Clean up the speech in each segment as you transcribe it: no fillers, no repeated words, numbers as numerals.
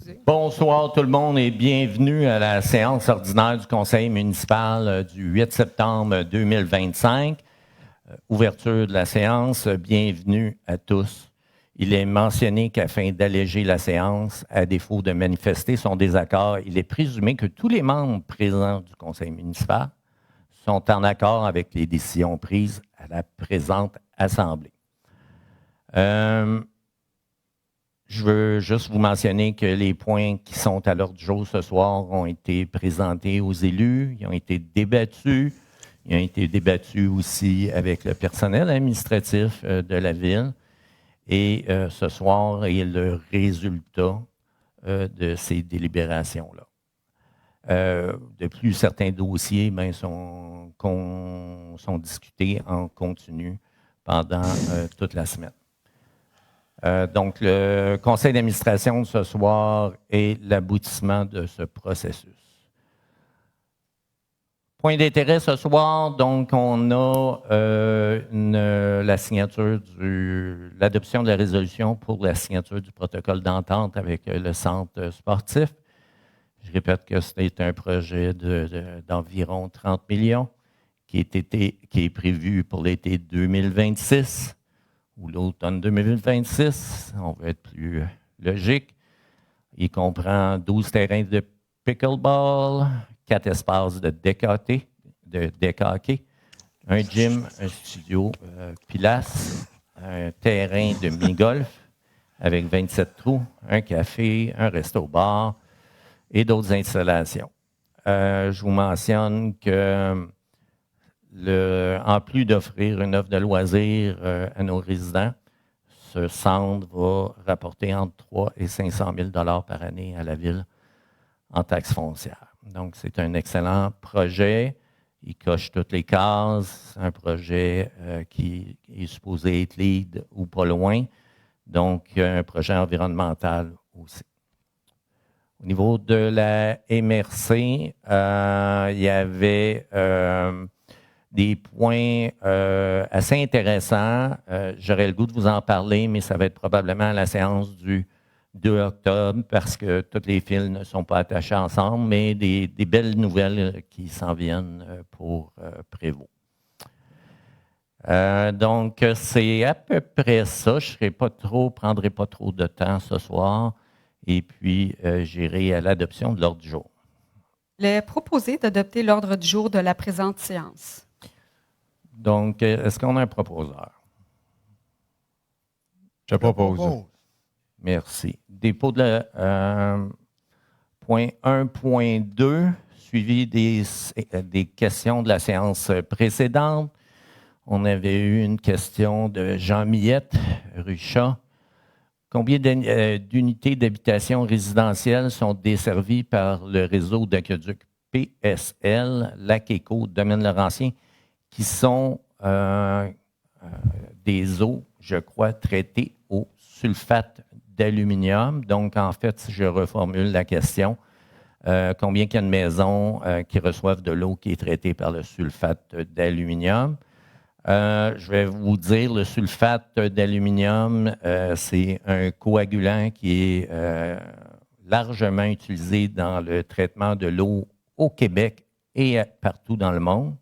Excusez. Bonsoir tout le monde et bienvenue à la séance ordinaire du Conseil municipal du 8 septembre 2025. Ouverture de la séance, bienvenue à tous. Il est mentionné qu'afin d'alléger la séance, à défaut de manifester son désaccord, il est présumé que tous les membres présents du Conseil municipal sont en accord avec les décisions prises à la présente Assemblée. Je veux juste vous mentionner que les points qui sont à l'ordre du jour ce soir ont été présentés aux élus, ils ont été débattus. Ils ont été débattus aussi avec le personnel administratif de la ville. Et ce soir est le résultat de ces délibérations-là. De plus, certains dossiers sont discutés en continu pendant toute la semaine. Donc, le conseil d'administration de ce soir est l'aboutissement de ce processus. Point d'intérêt ce soir, donc on a la signature l'adoption de la résolution pour la signature du protocole d'entente avec le centre sportif. Je répète que c'est un projet d'environ 30 millions qui est prévu pour l'été 2026 ou l'automne 2026. On va être plus logique. Il comprend 12 terrains de pickleball, 4 espaces de deck hockey, un gym, un studio Pilates, un terrain de mini-golf avec 27 trous, un café, un resto-bar et d'autres installations. Je vous mentionne que, en plus d'offrir une offre de loisirs à nos résidents, ce centre va rapporter entre 3 et 500 000 $ par année à la ville en taxes foncières. Donc, c'est un excellent projet. Il coche toutes les cases. C'est un projet qui est supposé être lead ou pas loin. Donc, un projet environnemental aussi. Au niveau de la MRC, il y avait des points assez intéressants. J'aurais le goût de vous en parler, mais ça va être probablement à la séance du 2 octobre parce que tous les fils ne sont pas attachés ensemble, mais des belles nouvelles qui s'en viennent pour Prévost. Donc, c'est à peu près ça. Je ne prendrai pas trop de temps ce soir et puis j'irai à l'adoption de l'ordre du jour. Il est proposé d'adopter l'ordre du jour de la présente séance. Donc, est-ce qu'on a un proposeur? Je propose. Merci. Dépôt de point 1.2, suivi des questions de la séance précédente. On avait eu une question de Jean Millette, Ruchat. Combien d'unités d'habitation résidentielle sont desservies par le réseau d'aqueduc PSL, Lac-Éco, Domaine-Laurentien, qui sont des eaux, je crois, traitées au sulfate d'aluminium. Donc, en fait, si je reformule la question, combien il y a de maisons qui reçoivent de l'eau qui est traitée par le sulfate d'aluminium? Je vais vous dire, le sulfate d'aluminium, c'est un coagulant qui est largement utilisé dans le traitement de l'eau au Québec et partout dans le monde.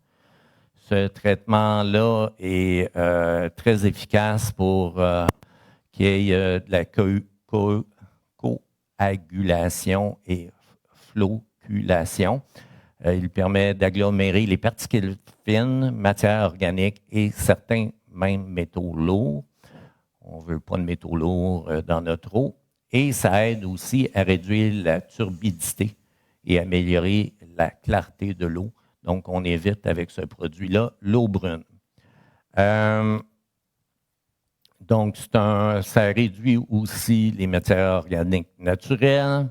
Ce traitement-là est très efficace pour qu'il y ait de la coagulation et flocculation. Il permet d'agglomérer les particules fines, matières organiques et certains même métaux lourds. On ne veut pas de métaux lourds dans notre eau. Et ça aide aussi à réduire la turbidité et améliorer la clarté de l'eau. Donc, on évite avec ce produit-là l'eau brune. Donc, ça réduit aussi les matières organiques naturelles.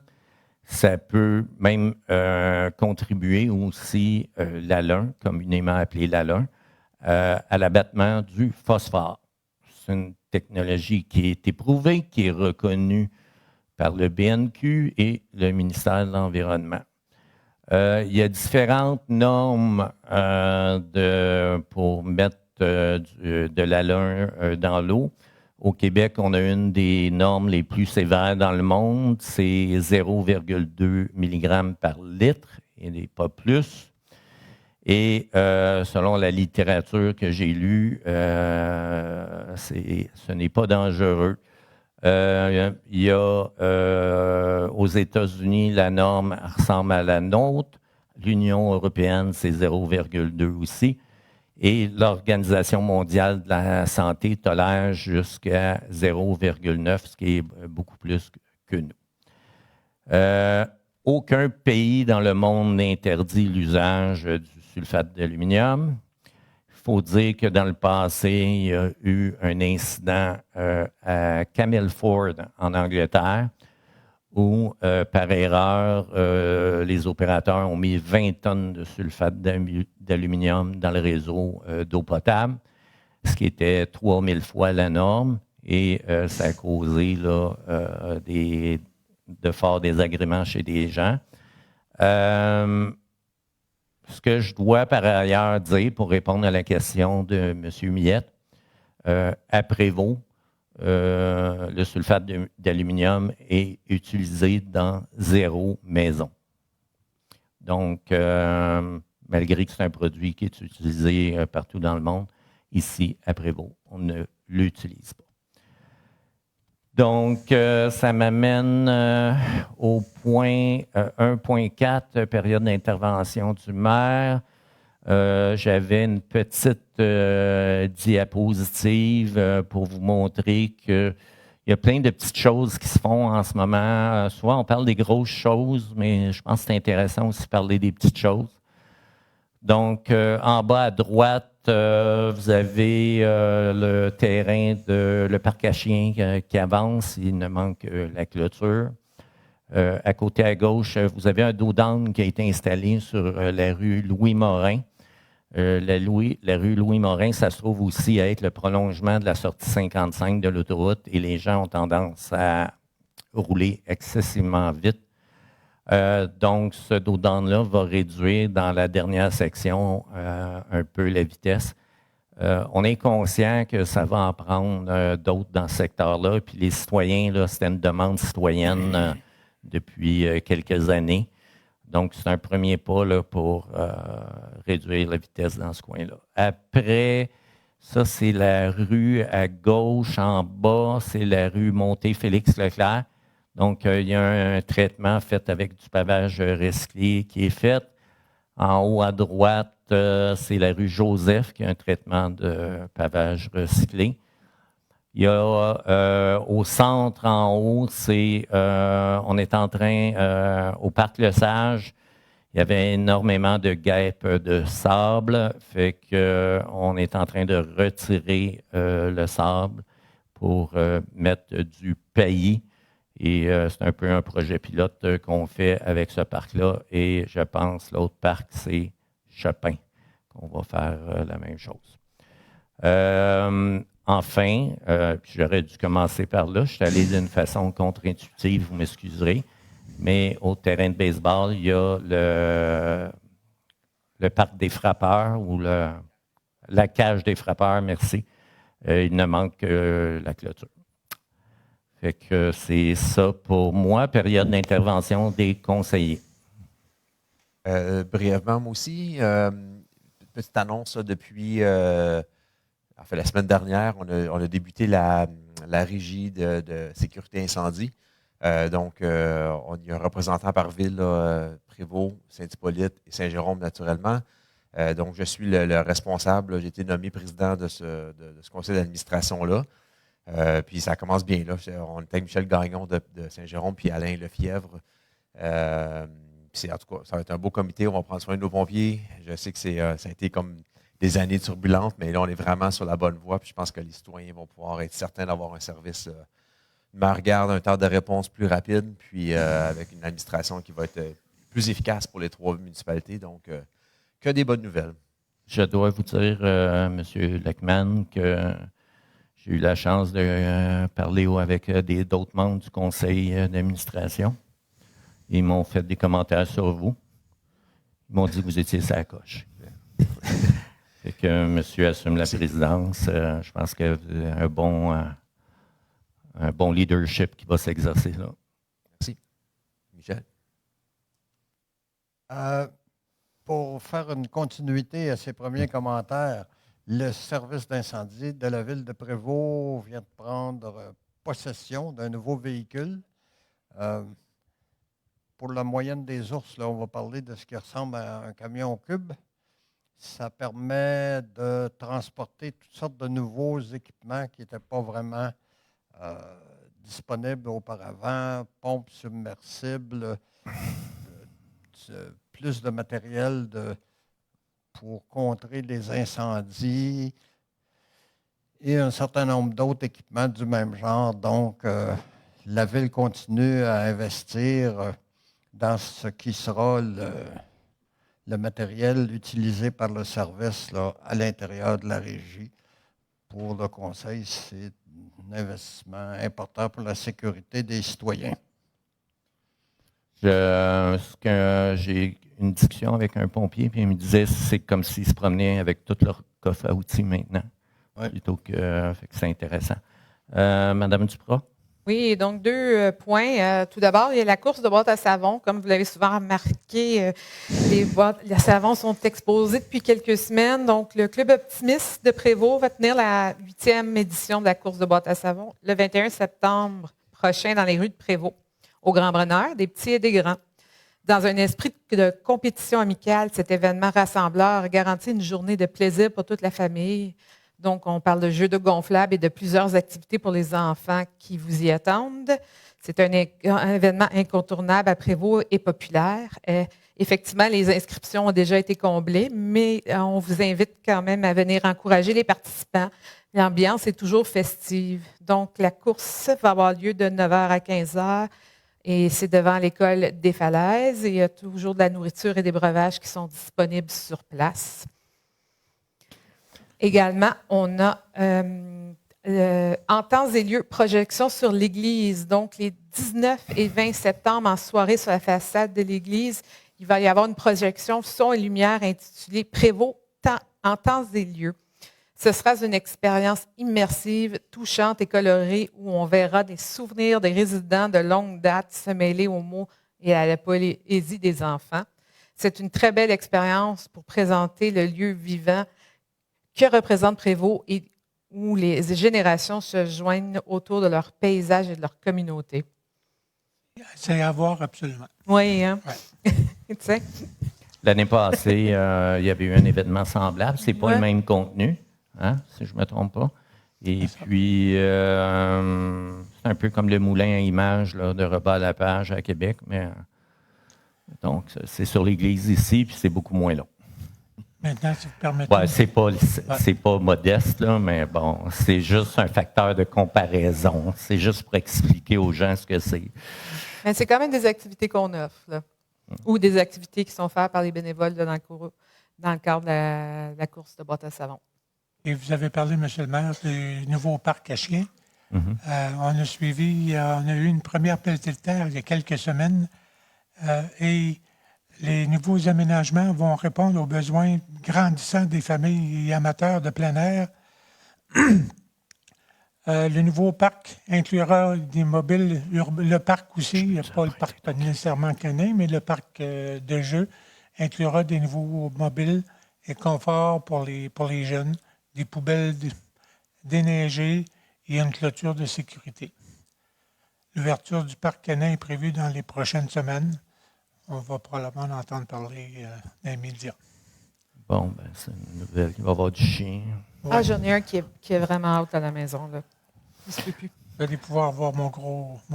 Ça peut même contribuer aussi, l'alun, communément appelé l'alun, à l'abattement du phosphore. C'est une technologie qui est éprouvée, qui est reconnue par le BNQ et le ministère de l'Environnement. Il y a différentes normes pour mettre de l'alun dans l'eau. Au Québec, on a une des normes les plus sévères dans le monde, c'est 0,2 mg par litre, et pas plus. Et selon la littérature que j'ai lue, ce n'est pas dangereux. Il y a aux États-Unis, la norme ressemble à la nôtre. L'Union européenne, c'est 0,2 aussi. Et l'Organisation mondiale de la santé tolère jusqu'à 0,9, ce qui est beaucoup plus que nous. Aucun pays dans le monde n'interdit l'usage du sulfate d'aluminium. Il faut dire que dans le passé, il y a eu un incident à Camelford, en Angleterre, où, par erreur, les opérateurs ont mis 20 tonnes de sulfate d'aluminium dans le réseau d'eau potable, ce qui était 3000 fois la norme, et ça a causé là, de forts désagréments chez des gens. Ce que je dois par ailleurs dire pour répondre à la question de M. Millette, à Prévost, le sulfate d'aluminium est utilisé dans 0 maison. Donc, malgré que c'est un produit qui est utilisé partout dans le monde, ici, à Prévost, on ne l'utilise pas. Donc, ça m'amène au point 1.4, période d'intervention du maire. J'avais une petite diapositive pour vous montrer qu'il y a plein de petites choses qui se font en ce moment. Souvent, on parle des grosses choses, mais je pense que c'est intéressant aussi de parler des petites choses. Donc, en bas à droite, vous avez le terrain de le parc à chiens qui avance. Il ne manque que la clôture. À côté à gauche, vous avez un dos d'âne qui a été installé sur la rue Louis-Morin. La rue Louis-Morin, ça se trouve aussi à être le prolongement de la sortie 55 de l'autoroute et les gens ont tendance à rouler excessivement vite. Donc, ce dos d'âne-là va réduire dans la dernière section un peu la vitesse. On est conscient que ça va en prendre d'autres dans ce secteur-là. Puis les citoyens, là, c'était une demande citoyenne depuis quelques années. Donc, c'est un premier pas là, pour réduire la vitesse dans ce coin-là. Après, ça, c'est la rue à gauche, en bas, c'est la rue Montée-Félix-Leclerc. Donc, il y a un traitement fait avec du pavage recyclé qui est fait. En haut à droite, c'est la rue Joseph qui a un traitement de pavage recyclé. Il y a au centre, en haut, on est en train, au parc Le Sage, il y avait énormément de guêpes de sable, fait qu'on est en train de retirer le sable pour mettre du paillis. Et c'est un peu un projet pilote qu'on fait avec ce parc-là. Et je pense l'autre parc, c'est Chopin, qu'on va faire la même chose. Enfin, j'aurais dû commencer par là. Je suis allé d'une façon contre-intuitive, vous m'excuserez. Mais au terrain de baseball, il y a le parc des frappeurs ou la cage des frappeurs, merci. Il ne manque que la clôture. Fait que c'est ça pour moi, période d'intervention des conseillers. Brièvement, moi aussi, petite annonce là, depuis la semaine dernière, on a débuté la régie de sécurité incendie. Donc, il y a un représentant par ville, Prévost, Saint-Hippolyte et Saint-Jérôme, naturellement. Donc, je suis le responsable. J'ai été nommé président de ce conseil d'administration-là. Puis ça commence bien. Là. On est avec Michel Gagnon de Saint-Jérôme puis Alain Lefebvre. Puis en tout cas, ça va être un beau comité. On va prendre soin de nos pompiers. Je sais que ça a été comme des années turbulentes, mais là, on est vraiment sur la bonne voie. Puis je pense que les citoyens vont pouvoir être certains d'avoir un service de meilleure garde, un temps de réponse plus rapide, puis avec une administration qui va être plus efficace pour les 3 municipalités. Donc, que des bonnes nouvelles. Je dois vous dire, M. Leckman, que j'ai eu la chance de parler avec d'autres membres du conseil d'administration. Ils m'ont fait des commentaires sur vous. Ils m'ont dit que vous étiez sur la coche. Fait que monsieur assume la présidence. Je pense que un bon un bon leadership qui va s'exercer là. Merci. Michel? Pour faire une continuité à ses premiers commentaires, le service d'incendie de la ville de Prévost vient de prendre possession d'un nouveau véhicule. Pour la moyenne des ours, là, on va parler de ce qui ressemble à un camion cube. Ça permet de transporter toutes sortes de nouveaux équipements qui n'étaient pas vraiment disponibles auparavant, pompes submersibles, plus de matériel pour contrer les incendies et un certain nombre d'autres équipements du même genre. Donc, la ville continue à investir dans ce qui sera le matériel utilisé par le service là, à l'intérieur de la régie. Pour le conseil, c'est un investissement important pour la sécurité des citoyens. J'ai une discussion avec un pompier, puis il me disait que c'est comme s'ils se promenaient avec tout leur coffre à outils maintenant. Ouais. Plutôt que, fait que c'est intéressant. Madame Duprat? Oui, donc 2 points. Tout d'abord, il y a la course de boîtes à savon. Comme vous l'avez souvent remarqué, les boîtes à savon sont exposées depuis quelques semaines. Donc, le Club Optimiste de Prévost va tenir la 8e édition de la course de boîtes à savon le 21 septembre prochain dans les rues de Prévost, au Grand Bonheur, des petits et des grands. Dans un esprit de compétition amicale, cet événement rassembleur garantit une journée de plaisir pour toute la famille. Donc, on parle de jeux de gonflables et de plusieurs activités pour les enfants qui vous y attendent. C'est un événement incontournable à Prévost et populaire. Effectivement, les inscriptions ont déjà été comblées, mais on vous invite quand même à venir encourager les participants. L'ambiance est toujours festive. Donc, la course va avoir lieu de 9h à 15h et c'est devant l'école des Falaises. Et il y a toujours de la nourriture et des breuvages qui sont disponibles sur place. Également, on a en temps et lieu projection sur l'église. Donc, les 19 et 20 septembre, en soirée sur la façade de l'église, il va y avoir une projection son et lumière intitulée Prévost en temps et lieu. Ce sera une expérience immersive, touchante et colorée où on verra des souvenirs des résidents de longue date se mêler aux mots et à la poésie des enfants. C'est une très belle expérience pour présenter le lieu vivant que représente Prévost et où les générations se joignent autour de leur paysage et de leur communauté. C'est à voir absolument. Oui, hein? Ouais. Tu sais? L'année passée, il y avait eu un événement semblable. C'est pas Ouais. le même contenu, hein, si je ne me trompe pas. Et puis, c'est un peu comme le moulin à images là, de Repas à la page à Québec. Mais, donc, c'est sur l'église ici, puis c'est beaucoup moins long. Maintenant, si vous permettez. Ouais, c'est pas modeste, là, mais bon, c'est juste un facteur de comparaison. C'est juste pour expliquer aux gens ce que c'est. Mais c'est quand même des activités qu'on offre, là. Ou des activités qui sont faites par les bénévoles là, dans le cadre de la course de boîte à savon. Et vous avez parlé, M. le maire, du nouveau parc à chiens. On a suivi, on a eu une première pelletée de terre il y a quelques semaines et les nouveaux aménagements vont répondre aux besoins grandissants des familles et amateurs de plein air. Le nouveau parc inclura des mobiles urbains. Le parc aussi, pas le parc pas nécessairement canin, mais le parc de jeux inclura des nouveaux mobiles et conforts pour les jeunes, des poubelles déneigées et une clôture de sécurité. L'ouverture du parc canin est prévue dans les prochaines semaines. On va probablement en entendre parler dans les médias. Bon, ben, c'est une nouvelle. Il va y avoir du chien. Ouais. Ah, j'en ai un qui est vraiment out à la maison, là. Il se peut plus. Vous allez pouvoir voir mon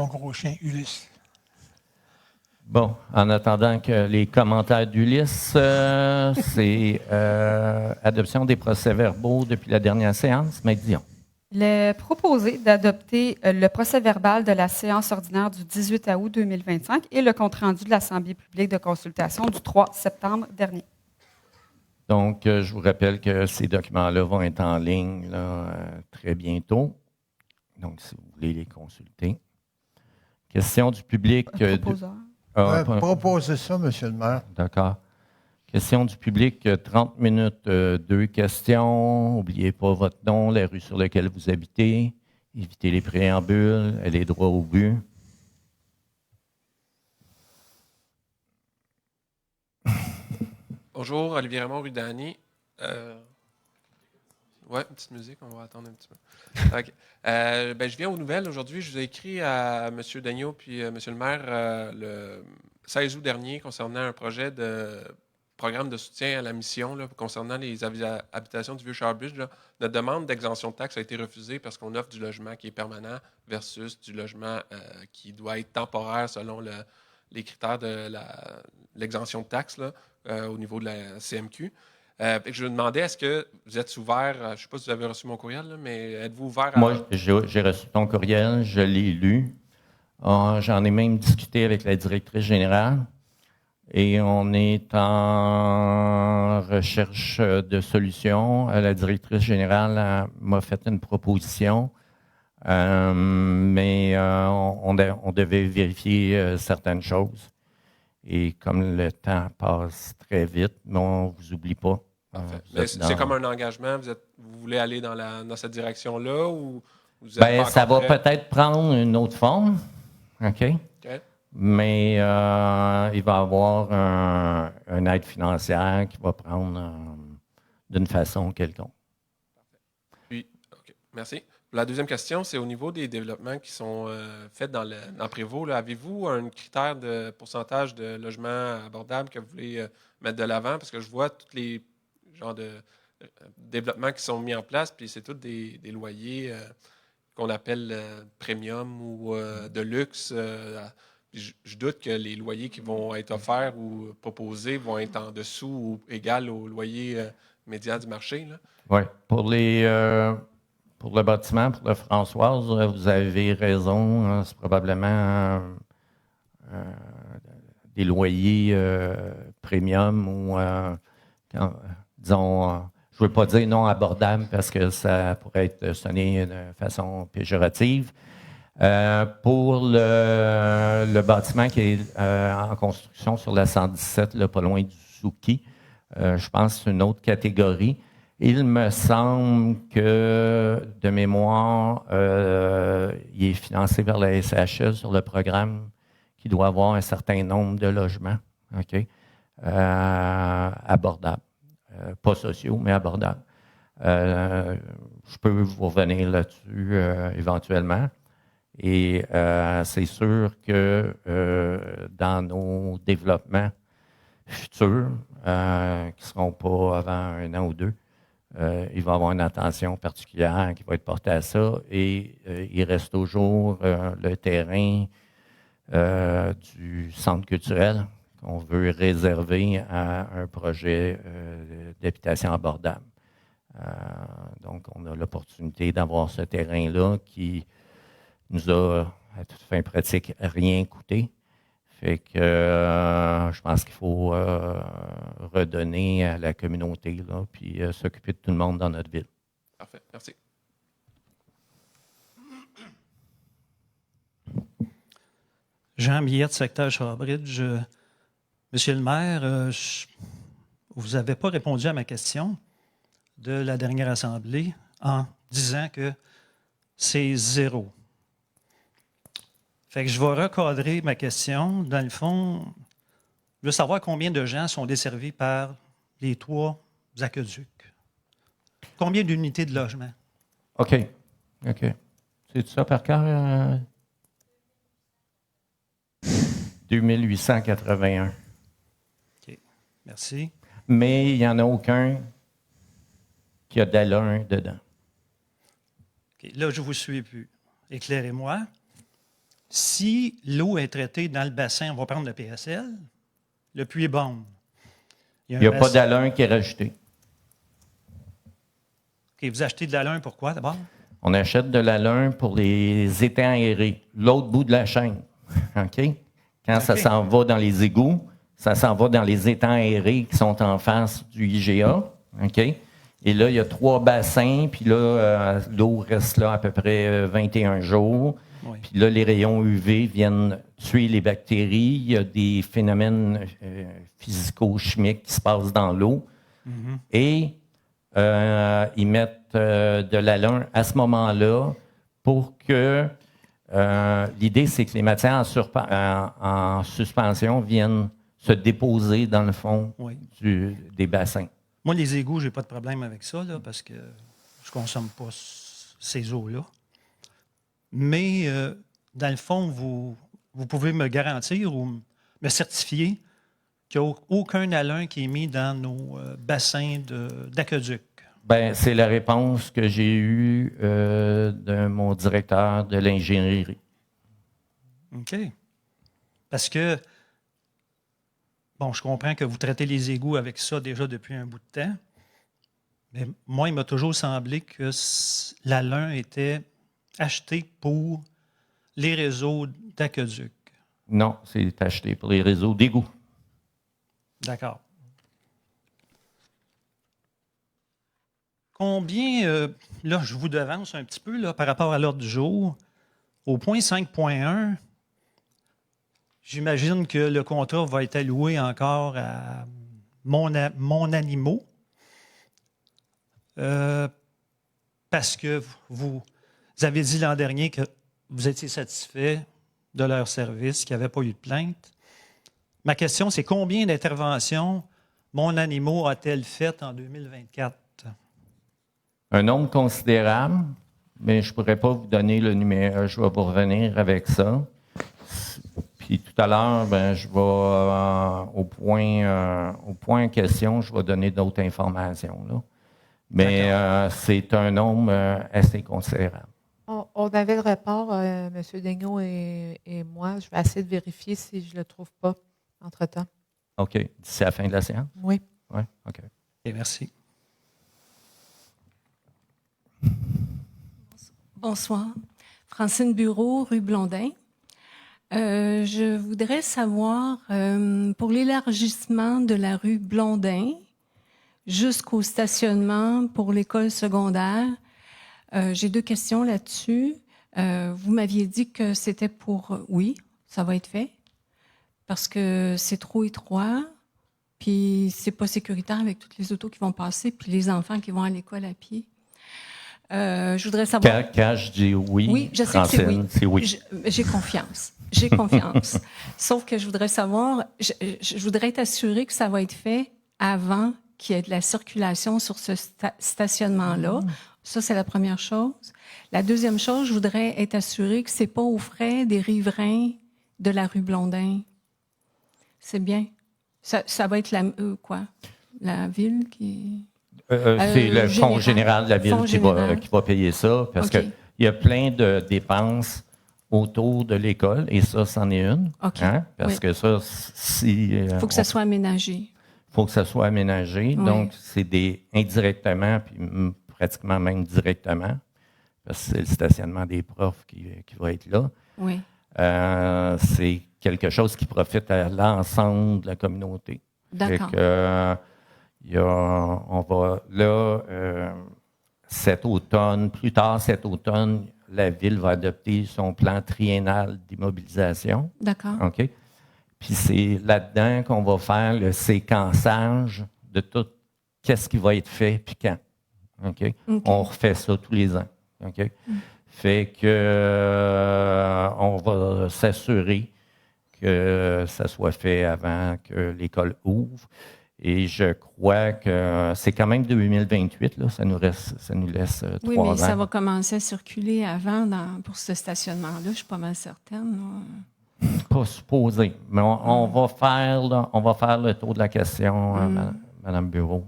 gros chien Ulysse. Bon, en attendant que les commentaires d'Ulysse, c'est adoption des procès-verbaux depuis la dernière séance. Maître Dion. Il est proposé d'adopter le procès-verbal de la séance ordinaire du 18 août 2025 et le compte-rendu de l'Assemblée publique de consultation du 3 septembre dernier. Donc, je vous rappelle que ces documents-là vont être en ligne là, très bientôt. Donc, si vous voulez les consulter. Question du public. Proposeur. Proposez ça, M. le maire. D'accord. Question du public, 30 minutes, 2 questions. N'oubliez pas votre nom, la rue sur laquelle vous habitez. éviter les préambules, aller droit au but. Bonjour, Olivier Raymond, rue Dany. Ouais, une petite musique, on va attendre un petit peu. OK. Je viens aux nouvelles. Aujourd'hui, je vous ai écrit à M. Daigneault puis M. le maire le 16 août dernier concernant un projet de programme de soutien à la mission là, concernant les habitations du Vieux-Charbridge. Notre demande d'exemption de taxes a été refusée parce qu'on offre du logement qui est permanent versus du logement qui doit être temporaire selon les critères de l'exemption de taxes là, au niveau de la CMQ. Je me demandais, est-ce que vous êtes ouvert, je ne sais pas si vous avez reçu mon courriel, là, mais êtes-vous ouvert à... Moi, j'ai reçu ton courriel, je l'ai lu. J'en ai même discuté avec la directrice générale et on est en recherche de solutions. La directrice générale m'a fait une proposition, mais on devait vérifier certaines choses. Et comme le temps passe très vite, mais on ne vous oublie pas. Mais c'est comme un engagement. Vous voulez aller dans cette direction-là ou vous êtes pas ça va encore prêt? peut-être prendre une autre forme. OK? Mais il va y avoir une aide financière qui va prendre d'une façon quelconque. Puis, OK. Merci. La deuxième question, c'est au niveau des développements qui sont faits dans Prévost. Là, avez-vous un critère de pourcentage de logements abordables que vous voulez mettre de l'avant? Parce que je vois tous les genres de développements qui sont mis en place, puis c'est tous des loyers qu'on appelle premium ou de luxe. Je doute que les loyers qui vont être offerts ou proposés vont être en dessous ou égal au loyer médian du marché. Oui. Pour le bâtiment, pour le Françoise, vous avez raison. C'est probablement des loyers premium ou, disons, je ne veux pas dire non abordable parce que ça pourrait être sonné de façon péjorative. Pour le bâtiment qui est en construction sur la 117, là, pas loin du Souki, je pense que c'est une autre catégorie. Il me semble que, de mémoire, il est financé par la SHE sur le programme qui doit avoir un certain nombre de logements, OK, abordables. Pas sociaux, mais abordables. Je peux vous revenir là-dessus éventuellement. Et c'est sûr que dans nos développements futurs, qui ne seront pas avant 1 an ou 2, il va y avoir une attention particulière qui va être portée à ça. Et il reste toujours le terrain du centre culturel qu'on veut réserver à un projet d'habitation abordable. Donc, on a l'opportunité d'avoir ce terrain-là qui nous a, à toute fin pratique, rien coûté. Fait que je pense qu'il faut redonner à la communauté, là, puis s'occuper de tout le monde dans notre ville. Parfait. Merci. Jean Millette, secteur Shawbridge. Monsieur le maire, vous n'avez pas répondu à ma question de la dernière assemblée en disant que c'est 0. Fait que je vais recadrer ma question. Dans le fond, je veux savoir combien de gens sont desservis par les 3 aqueducs. Combien d'unités de logement? OK. C'est ça par cœur? 2881. OK. Merci. Mais il n'y en a aucun qui a d'A1 dedans. OK. Là, je ne vous suis plus. Éclairez-moi. Si l'eau est traitée dans le bassin, on va prendre le PSL, le puits est bombe. Il n'y a pas d'A1 qui est rajouté. OK. Vous achetez de l'A1 pourquoi d'abord? On achète de l'A1 pour les étangs aérés, l'autre bout de la chaîne. OK? Quand ça s'en va dans les égouts, ça s'en va dans les étangs aérés qui sont en face du IGA. OK? Et là, il y a 3 bassins, puis là, l'eau reste là à peu près 21 jours. Oui. Puis là, les rayons UV viennent tuer les bactéries. Il y a des phénomènes physico-chimiques qui se passent dans l'eau. Mm-hmm. Et ils mettent de l'A1 à ce moment-là pour que l'idée, c'est que les matières en suspension viennent se déposer dans le fond Oui. des bassins. Moi, les égouts, j'ai pas de problème avec ça, là, parce que je consomme pas ces eaux-là. Mais, dans le fond, vous pouvez me garantir ou me certifier qu'il n'y a aucun haloun qui est mis dans nos bassins d'aqueduc. Ben, c'est la réponse que j'ai eue de mon directeur de l'ingénierie. OK. Parce que, bon, je comprends que vous traitez les égouts avec ça déjà depuis un bout de temps, mais moi, il m'a toujours semblé que l'haloun était acheté pour les réseaux d'aqueduc. Non, c'est acheté pour les réseaux d'égouts. D'accord. Combien, là, je vous devance un petit peu là, par rapport à l'ordre du jour. Au point 5.1, j'imagine que le contrat va être alloué encore à mon animaux. Parce que vous avez dit l'an dernier que vous étiez satisfait de leur service, qu'il n'y avait pas eu de plainte. Ma question, c'est combien d'interventions Mon Animaux a-t-elle faites en 2024? Un nombre considérable, mais je ne pourrais pas vous donner le numéro. Je vais vous revenir avec ça. Puis tout à l'heure, ben, je vais au point en question, je vais donner d'autres informations, là. Mais c'est un nombre assez considérable. On avait le rapport, M. Daigneault et moi. Je vais essayer de vérifier si je ne le trouve pas entre-temps. OK. D'ici la fin de la séance? Oui. Oui, OK. Et merci. Bonsoir. Francine Bureau, rue Blondin. Je voudrais savoir, pour l'élargissement de la rue Blondin jusqu'au stationnement pour l'école secondaire, j'ai 2 questions là-dessus. Vous m'aviez dit que c'était pour... oui, ça va être fait, parce que c'est trop étroit, puis c'est pas sécuritaire avec toutes les autos qui vont passer, puis les enfants qui vont à l'école à pied. Je voudrais savoir... Quand je dis oui, oui, je sais que c'est oui. C'est oui. J'ai confiance. J'ai confiance. Sauf que je voudrais savoir, je voudrais être assurée que ça va être fait avant qu'il y ait de la circulation sur ce stationnement-là. Ça, c'est la première chose. La deuxième chose, je voudrais être assurée que c'est pas aux frais des riverains de la rue Blondin. C'est bien. Ça va être la ville qui... c'est le fonds général de la ville qui va payer ça, parce qu'il y a plein de dépenses autour de l'école, et ça, c'en est une. Hein? Parce que ça, si... Il faut que ça soit aménagé. Il faut que ça soit aménagé. Oui. Donc, c'est indirectement, puis pratiquement même directement, parce que c'est le stationnement des profs qui va être là. Oui. C'est quelque chose qui profite à l'ensemble de la communauté. D'accord. On va là, plus tard cet automne, la ville va adopter son plan triennal d'immobilisation. D'accord. OK? Puis c'est là-dedans qu'on va faire le séquençage de tout qu'est-ce qui va être fait puis quand. OK? On refait ça tous les ans. OK? Fait que on va s'assurer que ça soit fait avant que l'école ouvre. Et je crois que c'est quand même 2028, là, ça nous laisse 3 ans. Oui, mais ça va commencer à circuler avant pour ce stationnement-là, je suis pas mal certaine. Là. Pas supposé, mais on va faire le tour de la question, Mme Bureau.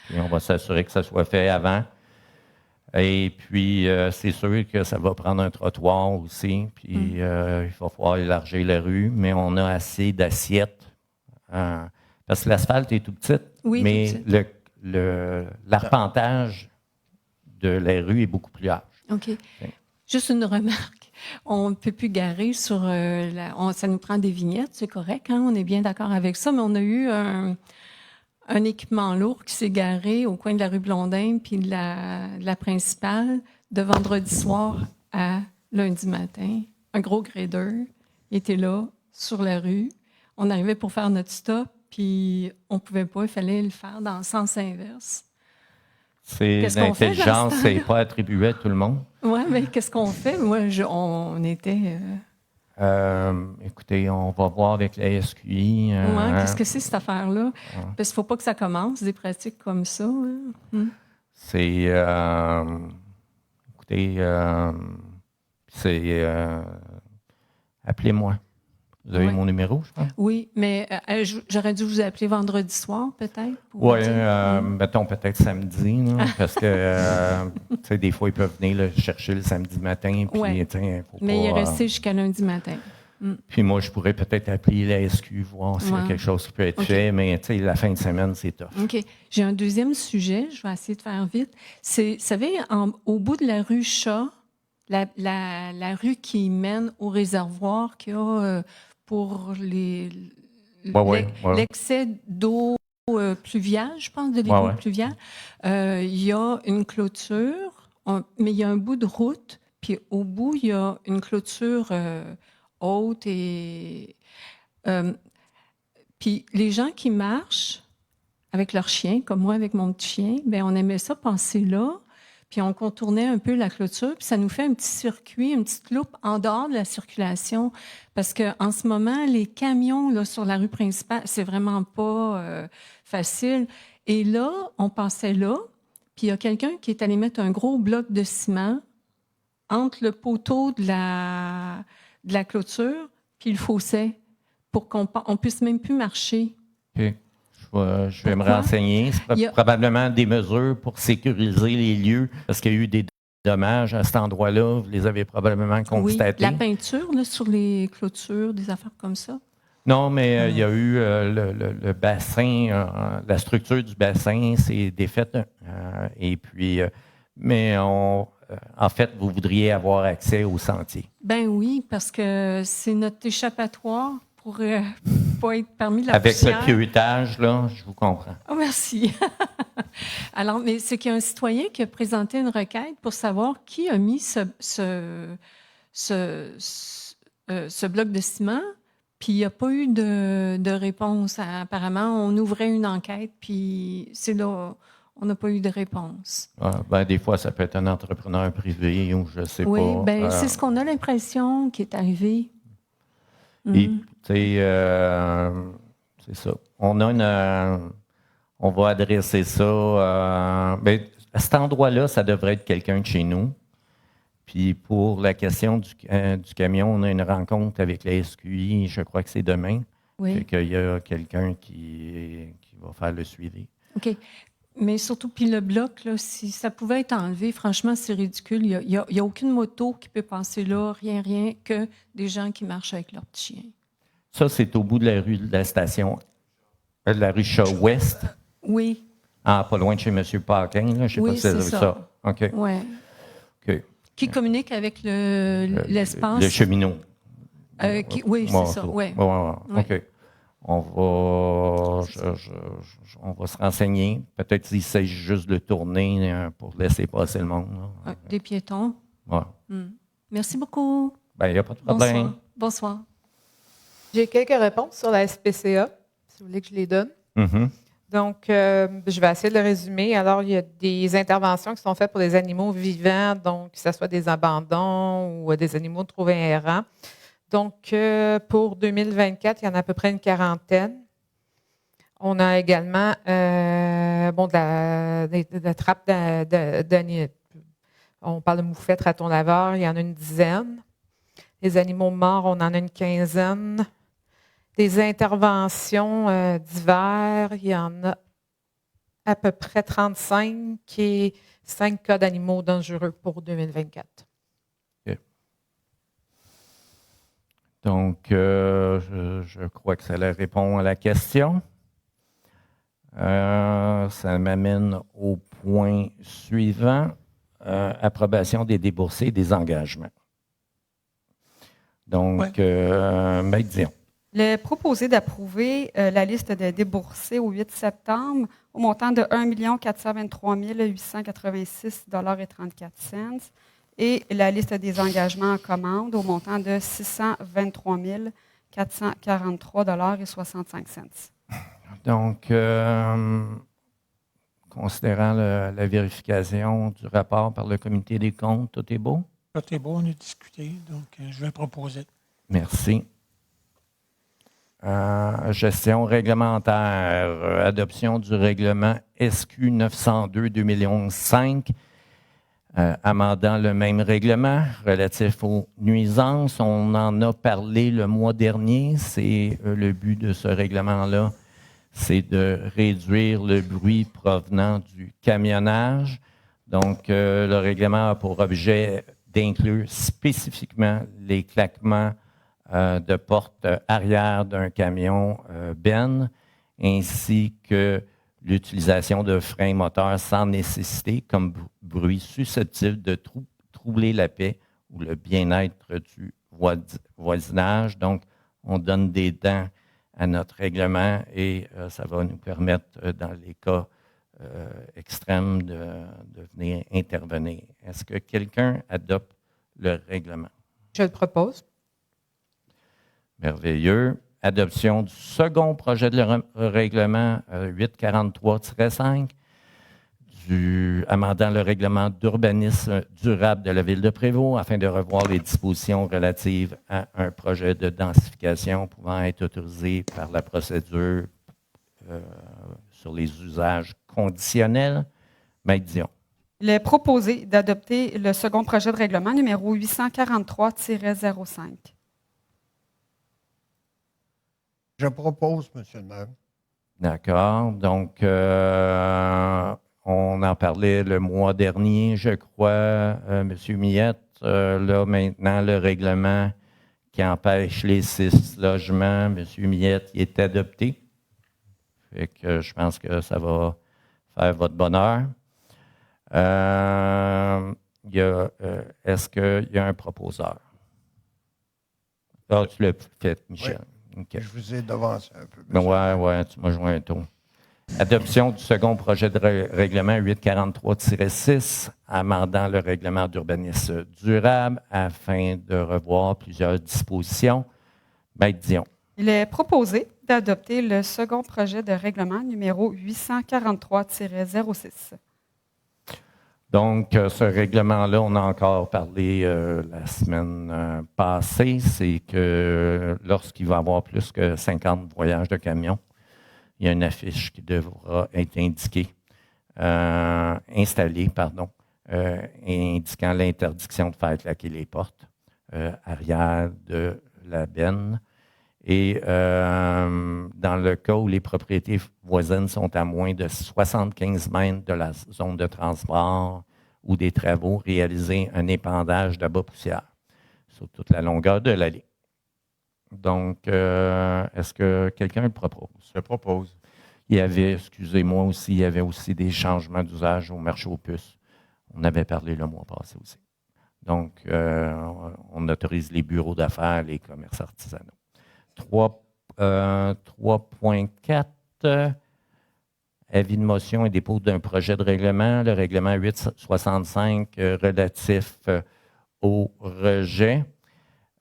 Puis on va s'assurer que ça soit fait avant. Et puis, c'est sûr que ça va prendre un trottoir aussi, puis il va falloir élargir la rue, mais on a assez d'assiettes. Parce que l'asphalte est tout petit, mais tout petit. l'arpentage de la rue est beaucoup plus large. OK. Juste une remarque. On ne peut plus garer sur... ça nous prend des vignettes, c'est correct, hein? On est bien d'accord avec ça, mais on a eu un équipement lourd qui s'est garé au coin de la rue Blondin puis de la principale de vendredi soir à lundi matin. Un gros grader, il était là, sur la rue. On arrivait pour faire notre stop, puis on ne pouvait pas, il fallait le faire dans le sens inverse. C'est l'intelligence, c'est pas attribué à tout le monde. Oui, mais qu'est-ce qu'on fait? Moi, on était. Écoutez, on va voir avec la SQI. Qu'est-ce que c'est cette affaire-là? Parce qu'il ne faut pas que ça commence, des pratiques comme ça. Hein. C'est. Écoutez, c'est. Appelez-moi. Vous avez mon numéro, je pense? Oui, mais j'aurais dû vous appeler vendredi soir, peut-être? Oui, mettons peut-être samedi, là, parce que tu sais, des fois, ils peuvent venir le chercher le samedi matin. Puis, faut mais pas, il est resté jusqu'à lundi matin. Puis moi, je pourrais peut-être appeler la SQ, voir s'il y a quelque chose qui peut être fait, mais tu sais, la fin de semaine, c'est tough. OK. J'ai un deuxième sujet, je vais essayer de faire vite. C'est, vous savez, au bout de la rue Chat, la rue qui mène au réservoir qu'il y a pour l'excès d'eau pluviale, je pense, de l'égout pluvial, il y a une clôture, mais il y a un bout de route, puis au bout, il y a une clôture haute et... puis les gens qui marchent avec leur chien, comme moi avec mon petit chien, bien, on aimait ça passer là, puis on contournait un peu la clôture, puis ça nous fait un petit circuit, une petite loupe en dehors de la circulation, parce qu'en ce moment, les camions là, sur la rue principale, c'est vraiment pas facile. Et là, on passait là, puis il y a quelqu'un qui est allé mettre un gros bloc de ciment entre le poteau de la clôture puis le fossé, pour qu'on puisse même plus marcher. OK. Je vais me renseigner. C'est probablement des mesures pour sécuriser les lieux, parce qu'il y a eu des dommages à cet endroit-là. Vous les avez probablement constatés. Oui, la peinture là, sur les clôtures, des affaires comme ça. Non, mais il y a eu le bassin, la structure du bassin s'est défaite. Et puis, mais en fait, vous voudriez avoir accès au sentier. Ben oui, parce que c'est notre échappatoire pour pas être parmi la Avec poussière. le pieutage, là, je vous comprends. Oh, merci. Alors, mais c'est qu'il y a un citoyen qui a présenté une requête pour savoir qui a mis ce bloc de ciment, puis il n'y a pas eu de réponse. Apparemment, on ouvrait une enquête, puis c'est là, on n'a pas eu de réponse. Des fois, ça peut être un entrepreneur privé ou je ne sais pas. Oui, c'est ce qu'on a l'impression qui est arrivé. Et, c'est ça. On va adresser ça. À cet endroit-là, ça devrait être quelqu'un de chez nous. Puis pour la question du camion, on a une rencontre avec la SQI, je crois que c'est demain. Oui. Fait qu'il y a quelqu'un qui va faire le suivi. OK. Mais surtout, puis le bloc, là, si ça pouvait être enlevé, franchement, c'est ridicule. Il n'y a aucune moto qui peut passer là, rien, que des gens qui marchent avec leur petit chien. Ça, c'est au bout de la rue de la station, de la rue Chat-Ouest. Oui. Pas loin de chez M. Paquin, là. Je ne sais pas si c'est ça. OK. Oui. OK. Qui communique avec l'espace. Le cheminot. Oui, c'est ça. Oui. OK. On va se renseigner. Peut-être qu'il s'agit juste de tourner pour laisser passer le monde. Des piétons. Ouais. Merci beaucoup. Il n'y a pas de problème. Bonsoir. J'ai quelques réponses sur la SPCA, si vous voulez que je les donne. Mm-hmm. Donc, je vais essayer de le résumer. Alors, il y a des interventions qui sont faites pour des animaux vivants, donc que ce soit des abandons ou des animaux trouvés errants. Donc, pour 2024, il y en a à peu près une quarantaine. On a également de la trappe d'animaux. On parle de moufettes, ratons laveurs, il y en a une dizaine. Les animaux morts, on en a une quinzaine. Des interventions d'hiver, il y en a à peu près 35 et 5 cas d'animaux dangereux pour 2024. Okay. Donc, je crois que ça répond à la question. Ça m'amène au point suivant, approbation des déboursés et des engagements. Donc, Maître Dion. Le proposé d'approuver la liste des déboursés au 8 septembre au montant de 1 423 886,34 $ et la liste des engagements en commande au montant de 623 443,65 $. Donc, considérant la vérification du rapport par le comité des comptes, tout est beau? Tout est beau, on a discuté, donc je vais proposer. Merci. Gestion réglementaire, adoption du règlement SQ 902-2011-5, amendant le même règlement relatif aux nuisances. On en a parlé le mois dernier. C'est le but de ce règlement-là, c'est de réduire le bruit provenant du camionnage. Donc, le règlement a pour objet d'inclure spécifiquement les claquements de porte arrière d'un camion benne, ainsi que l'utilisation de freins moteurs sans nécessité comme bruit susceptible de troubler la paix ou le bien-être du voisinage. Donc, on donne des dents à notre règlement et ça va nous permettre, dans les cas extrêmes, de venir intervenir. Est-ce que quelqu'un adopte le règlement? Je le propose. Merveilleux. Adoption du second projet de règlement 843-5, amendant le règlement d'urbanisme durable de la Ville de Prévost afin de revoir les dispositions relatives à un projet de densification pouvant être autorisé par la procédure sur les usages conditionnels. Maître Dion. Il est proposé d'adopter le second projet de règlement numéro 843-05. Je propose, M. le maire. D'accord. Donc, on en parlait le mois dernier, je crois, M. Millette. Là, maintenant, le règlement qui empêche les 6 logements, M. Millette, il est adopté. Fait que je pense que ça va faire votre bonheur. Est-ce qu'il y a un proposeur? Ah, tu l'as fait, Michel. Oui. Okay. Je vous ai devancé un peu. Oui, tu m'as joué un tour. Adoption du second projet de règlement 843-6, amendant le règlement d'urbanisme durable afin de revoir plusieurs dispositions. Maître Dion. Il est proposé d'adopter le second projet de règlement numéro 843-06. Donc, ce règlement-là, on a encore parlé la semaine passée, c'est que lorsqu'il va y avoir plus que 50 voyages de camions, il y a une affiche qui devra être installée, indiquant l'interdiction de faire claquer les portes arrière de la benne. Et dans le cas où les propriétés voisines sont à moins de 75 mètres de la zone de transport ou des travaux, réaliser un épandage de bas poussière sur toute la longueur de l'allée. Donc, est-ce que quelqu'un le propose? Je propose. Il y avait, excusez-moi aussi, il y avait aussi des changements d'usage au marché aux puces. On avait parlé le mois passé aussi. Donc, on autorise les bureaux d'affaires, les commerces artisanaux. 3.4, avis de motion et dépôt d'un projet de règlement, le règlement 865 relatif au rejet.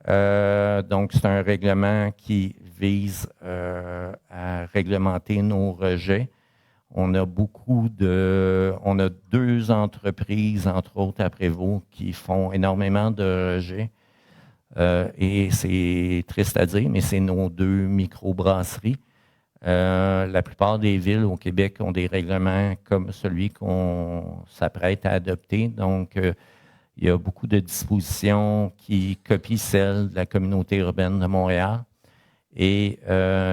Donc, c'est un règlement qui vise à réglementer nos rejets. On a on a 2 entreprises, entre autres à Prévost, qui font énormément de rejets. Et c'est triste à dire, mais c'est nos 2 microbrasseries. La plupart des villes au Québec ont des règlements comme celui qu'on s'apprête à adopter. Donc, il y a beaucoup de dispositions qui copient celles de la communauté urbaine de Montréal. Et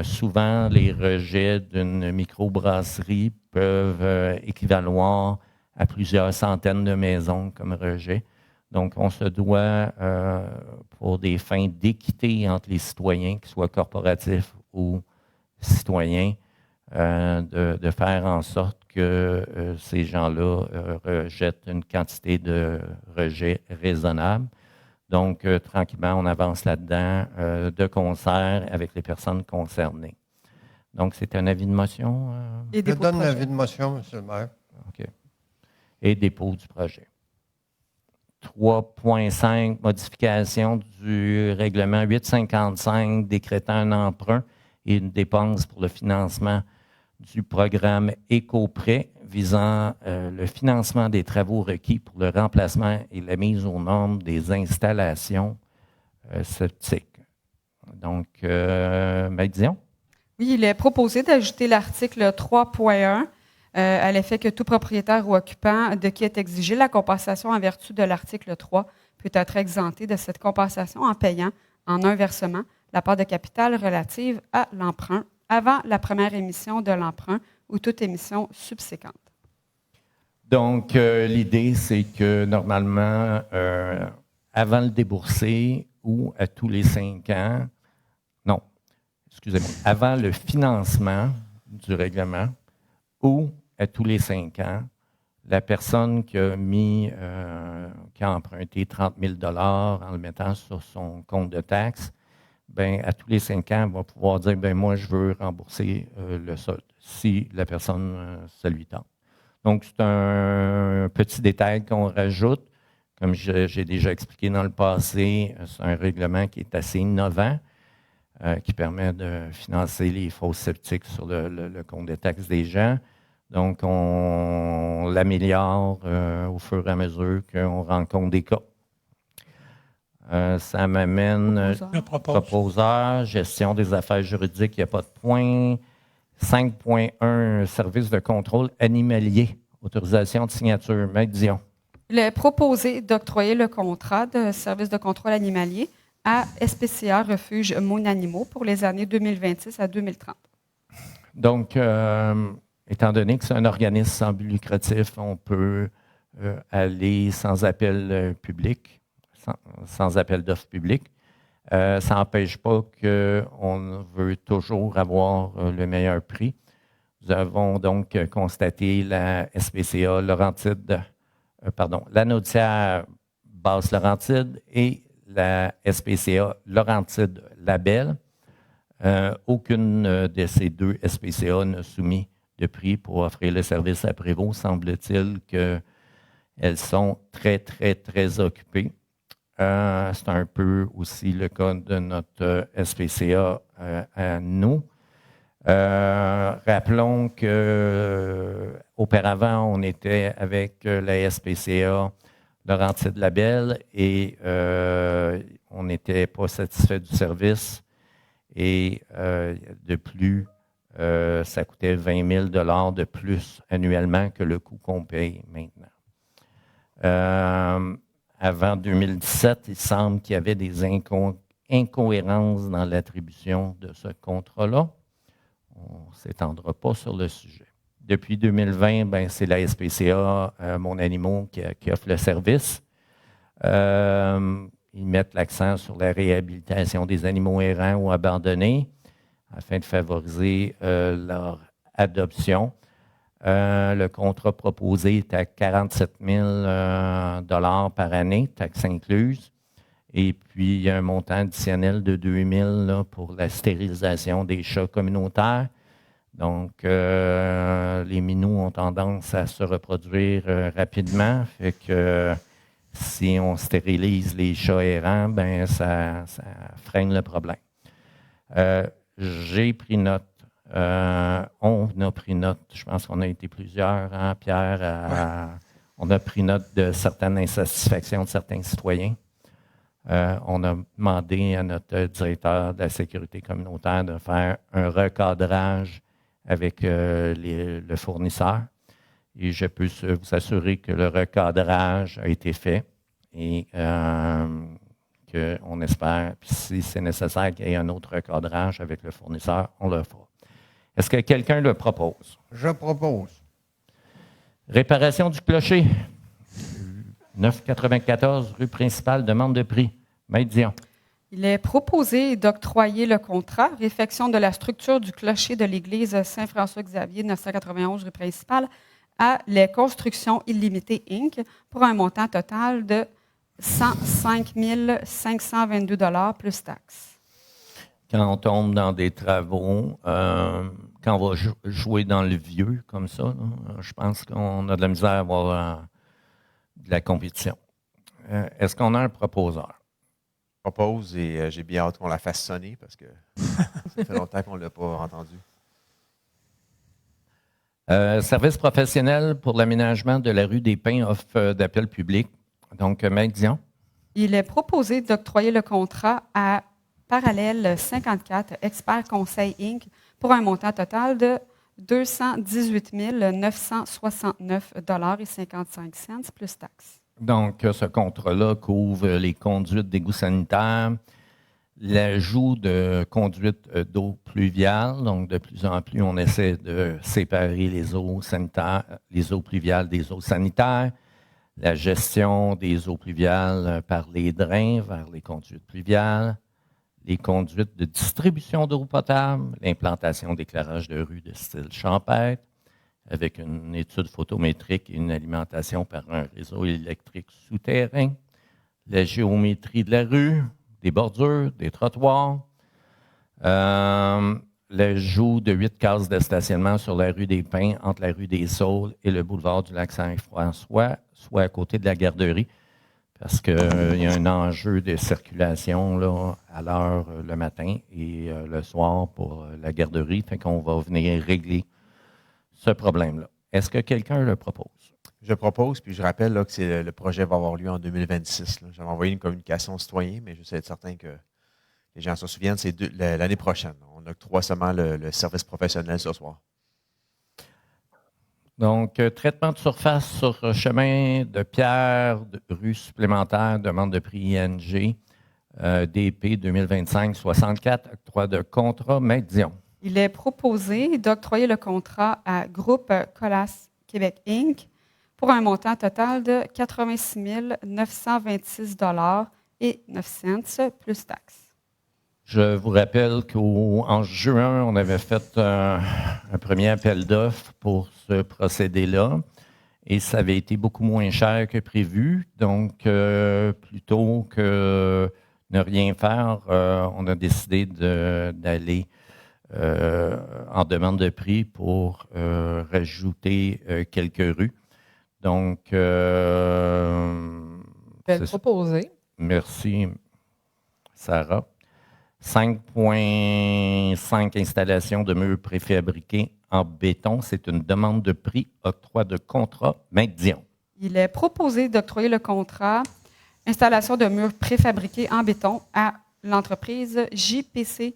souvent, les rejets d'une microbrasserie peuvent équivaloir à plusieurs centaines de maisons comme rejet. Donc, on se doit, pour des fins d'équité entre les citoyens, qu'ils soient corporatifs ou citoyens, de faire en sorte que ces gens-là rejettent une quantité de rejets raisonnable. Donc, tranquillement, on avance là-dedans de concert avec les personnes concernées. Donc, c'est un avis de motion? Je donne l'avis de motion, M. le maire. OK. Et dépôt du projet. 3.5, modification du règlement 855 décrétant un emprunt et une dépense pour le financement du programme Éco-prêt visant le financement des travaux requis pour le remplacement et la mise aux normes des installations septiques. Donc, Maître Dion? Oui, il est proposé d'ajouter l'article 3.1 à l'effet que tout propriétaire ou occupant de qui est exigée la compensation en vertu de l'article 3 peut être exempté de cette compensation en payant en un versement la part de capital relative à l'emprunt avant la première émission de l'emprunt ou toute émission subséquente. Donc, l'idée, c'est que normalement, avant le débourser ou à tous les 5 ans, non, excusez-moi, avant le financement du règlement ou à tous les 5 ans, la personne qui a emprunté 30 000 $ en le mettant sur son compte de taxes, ben, à tous les 5 ans, va pouvoir dire, ben, moi, je veux rembourser le solde, si la personne, ça lui tente. Donc, c'est un petit détail qu'on rajoute. Comme j'ai déjà expliqué dans le passé, c'est un règlement qui est assez innovant, qui permet de financer les fosses septiques sur le compte de taxes des gens. Donc, on l'améliore au fur et à mesure qu'on rencontre des cas. Ça m'amène Le proposeur, gestion des affaires juridiques, il n'y a pas de point. 5.1, service de contrôle animalier, autorisation de signature. Maître Dion. Il est proposé d'octroyer le contrat de service de contrôle animalier à SPCA Refuge Mon Animaux pour les années 2026 à 2030. Donc, étant donné que c'est un organisme sans but lucratif, on peut aller sans appel public, sans appel d'offres publiques. Ça n'empêche pas qu'on veut toujours avoir le meilleur prix. Nous avons donc constaté la SPCA Laurentide, la Notière Basse-Laurentide et la SPCA Laurentide Label. Aucune de ces deux SPCA n'a soumis de prix pour offrir le service à Prévost. Semble-t-il qu'elles sont très, très, très occupées. C'est un peu aussi le cas de notre SPCA à nous. Rappelons qu'auparavant, on était avec la SPCA Laurentide Label et on n'était pas satisfait du service. Et de plus, ça coûtait 20 000 $ de plus annuellement que le coût qu'on paye maintenant. Avant 2017, il semble qu'il y avait des incohérences dans l'attribution de ce contrat-là. On ne s'étendra pas sur le sujet. Depuis 2020, ben, c'est la SPCA Mon Animaux qui offre le service. Ils mettent l'accent sur la réhabilitation des animaux errants ou abandonnés afin de favoriser leur adoption. Le contrat proposé est à 47 000 $ par année, taxes incluses. Et puis, il y a un montant additionnel de 2 000 $ pour la stérilisation des chats communautaires. Donc, les minous ont tendance à se reproduire rapidement. Fait que si on stérilise les chats errants, ben, ça freine le problème. J'ai pris note. On a pris note, je pense qu'on a été plusieurs, hein, Pierre, on a pris note de certaines insatisfactions de certains citoyens. On a demandé à notre directeur de la sécurité communautaire de faire un recadrage avec le fournisseur. Et je peux vous assurer que le recadrage a été fait et qu'on espère, puis si c'est nécessaire qu'il y ait un autre recadrage avec le fournisseur, on le fera. Est-ce que quelqu'un le propose? Je propose. Réparation du clocher. 994, rue principale, demande de prix. Maître Dion. Il est proposé d'octroyer le contrat réfection de la structure du clocher de l'église Saint-François-Xavier, 991, rue principale, à Les Constructions Illimitées, Inc., pour un montant total de 105 522 $ plus taxes. Quand on tombe dans des travaux, quand on va jouer dans le vieux, comme ça, là, je pense qu'on a de la misère à avoir de la compétition. Est-ce qu'on a un proposeur? Je propose et j'ai bien hâte qu'on la fasse sonner parce que ça fait longtemps qu'on ne l'a pas entendu. Service professionnel pour l'aménagement de la rue des Pins, offre d'appel public. Donc, Maître Dion. Il est proposé d'octroyer le contrat à Parallèle 54 Expert Conseil Inc. pour un montant total de 218 969,55 plus taxes. Donc, ce contrat-là couvre les conduites d'égouts sanitaires, l'ajout de conduites d'eau pluviale. Donc, de plus en plus, on essaie de séparer les eaux sanitaires, les eaux pluviales des eaux sanitaires, la gestion des eaux pluviales par les drains vers les conduites pluviales, les conduites de distribution d'eau potable, l'implantation d'éclairage de rue de style champêtre, avec une étude photométrique et une alimentation par un réseau électrique souterrain, la géométrie de la rue, des bordures, des trottoirs, l'ajout de 8 cases de stationnement sur la rue des Pins, entre la rue des Saules et le boulevard du Lac-Saint-François, soit à côté de la garderie, parce qu'il y a un enjeu de circulation là, à l'heure le matin et le soir pour la garderie. Fait qu'on va venir régler ce problème-là. Est-ce que quelqu'un le propose? Je propose, puis je rappelle là, que le projet va avoir lieu en 2026. J'avais envoyé une communication aux citoyens, mais je sais être certain que les gens se souviennent, c'est l'année prochaine. On octroie seulement le service professionnel ce soir. Donc, traitement de surface sur chemin de pierre, de rue supplémentaire, demande de prix ING, DP 2025-64, octroi de contrat, Maître Dion. Il est proposé d'octroyer le contrat à Groupe Colas Québec Inc. pour un montant total de 86 926,09 plus taxes. Je vous rappelle qu'en juin, on avait fait un premier appel d'offres pour ce procédé-là et ça avait été beaucoup moins cher que prévu. Donc, plutôt que ne rien faire, on a décidé d'aller en demande de prix pour rajouter quelques rues. Donc, Belle proposée. Merci, Sarah. 5,5 installations de murs préfabriqués en béton. C'est une demande de prix, octroi de contrat. Maître Dion. Il est proposé d'octroyer le contrat installation de murs préfabriqués en béton à l'entreprise JPC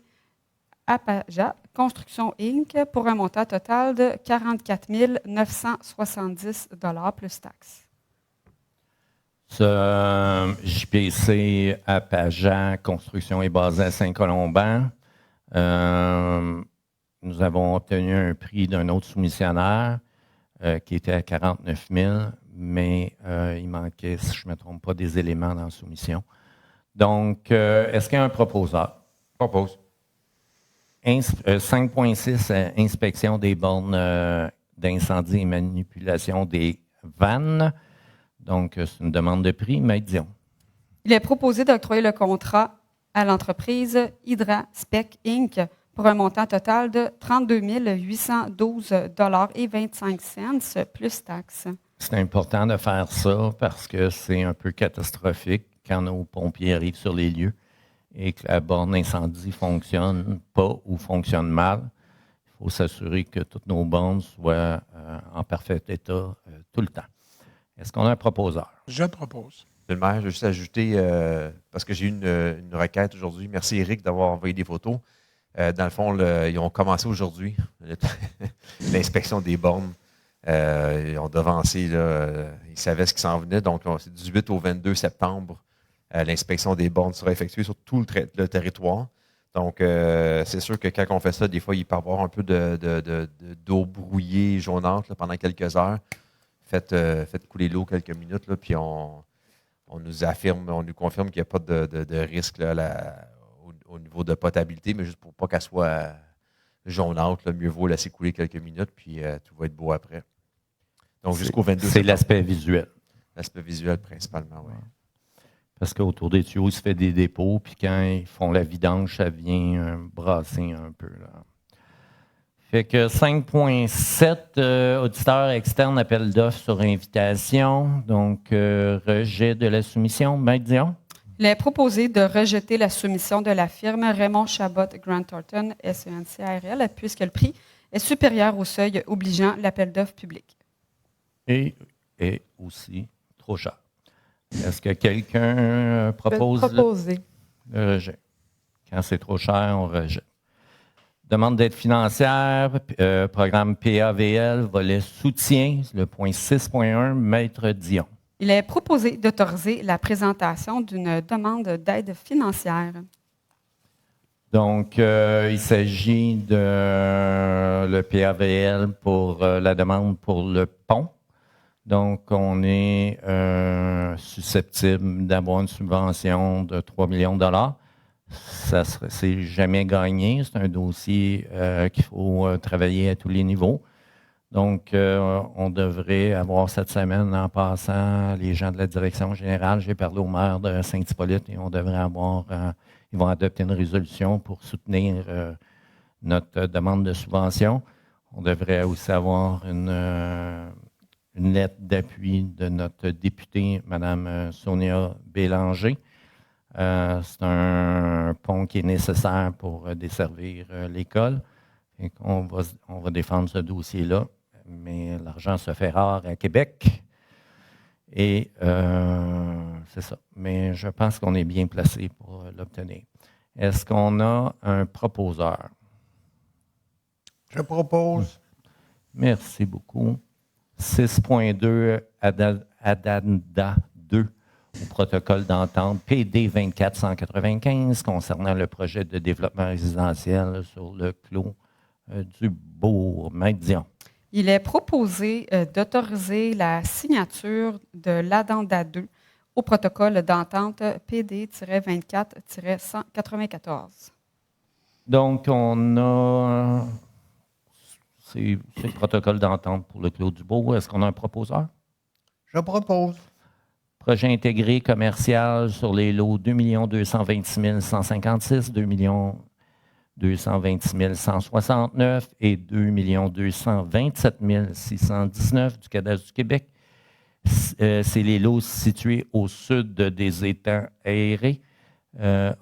Apaja Construction Inc. pour un montant total de 44 970 plus taxes. Ce JPC Apaja Construction est basé à Saint-Colomban. Nous avons obtenu un prix d'un autre soumissionnaire qui était à 49 000, mais il manquait, si je ne me trompe pas, des éléments dans la soumission. Donc, est-ce qu'il y a un proposeur? Propose. 5,6 inspection des bornes d'incendie et manipulation des vannes. Donc, c'est une demande de prix. Maître Dion. Il est proposé d'octroyer le contrat à l'entreprise Hydra Spec Inc. pour un montant total de 32 812,25 plus taxes. C'est important de faire ça parce que c'est un peu catastrophique quand nos pompiers arrivent sur les lieux et que la borne incendie ne fonctionne pas ou fonctionne mal. Il faut s'assurer que toutes nos bornes soient en parfait état tout le temps. Est-ce qu'on a un proposeur? Je propose. Le maire, je vais juste ajouter, parce que j'ai eu une requête aujourd'hui. Merci, Éric, d'avoir envoyé des photos. Dans le fond, ils ont commencé aujourd'hui l'inspection des bornes. Ils ont devancé, ils savaient ce qui s'en venait. Donc, c'est du 18 au 22 septembre. L'inspection des bornes sera effectuée sur tout le territoire. Donc, c'est sûr que quand on fait ça, des fois, il peut y avoir un peu d'eau brouillée, jaunâtre pendant quelques heures. Faites couler l'eau quelques minutes, là, puis on nous confirme qu'il n'y a pas de risque là, au niveau de potabilité, mais juste pour pas qu'elle soit jaunâtre, là, mieux vaut laisser couler quelques minutes, puis tout va être beau après. Donc, jusqu'au 22 C'est septembre. l'aspect visuel. L'aspect visuel, principalement, oui. Parce qu'autour des tuyaux, il se fait des dépôts, puis quand ils font la vidange, ça vient brasser un peu, là. Fait que 5,7 auditeurs externes appel d'offres sur invitation. Donc, rejet de la soumission. Maître Dion? Il est proposé de rejeter la soumission de la firme Raymond Chabot Grant Thornton SENC-ARL puisque le prix est supérieur au seuil obligeant l'appel d'offres public. Et est aussi trop cher. Est-ce que quelqu'un propose Proposer. le rejet? Quand c'est trop cher, on rejette. Demande d'aide financière, programme PAVL, volet soutien, le point 6.1, Maître Dion. Il est proposé d'autoriser la présentation d'une demande d'aide financière. Donc, il s'agit de le PAVL pour la demande pour le pont. Donc, on est susceptible d'avoir une subvention de 3 millions de dollars. C'est jamais gagné. C'est un dossier qu'il faut travailler à tous les niveaux. Donc, on devrait avoir cette semaine, en passant, les gens de la direction générale, j'ai parlé au maire de Saint-Hippolyte et on devrait avoir, ils vont adopter une résolution pour soutenir notre demande de subvention. On devrait aussi avoir une lettre d'appui de notre députée, Mme Sonia Bélanger. C'est un pont qui est nécessaire pour desservir l'école. On va défendre ce dossier-là, mais l'argent se fait rare à Québec. Et c'est ça. Mais je pense qu'on est bien placé pour l'obtenir. Est-ce qu'on a un proposeur? Je propose. Merci beaucoup. 6.2 Addenda 2 au protocole d'entente PD 24195 concernant le projet de développement résidentiel sur le clos du Bourg. Maître Dion. Il est proposé d'autoriser la signature de l'addenda 2 au protocole d'entente PD-24-194. Donc, on a c'est le protocole d'entente pour le clos du Bourg. Est-ce qu'on a un proposeur? Je propose. Projet intégré commercial sur les lots 2 226 156, 2 226 169 et 2 227 619 du Cadastre du Québec. C'est les lots situés au sud des étangs aérés.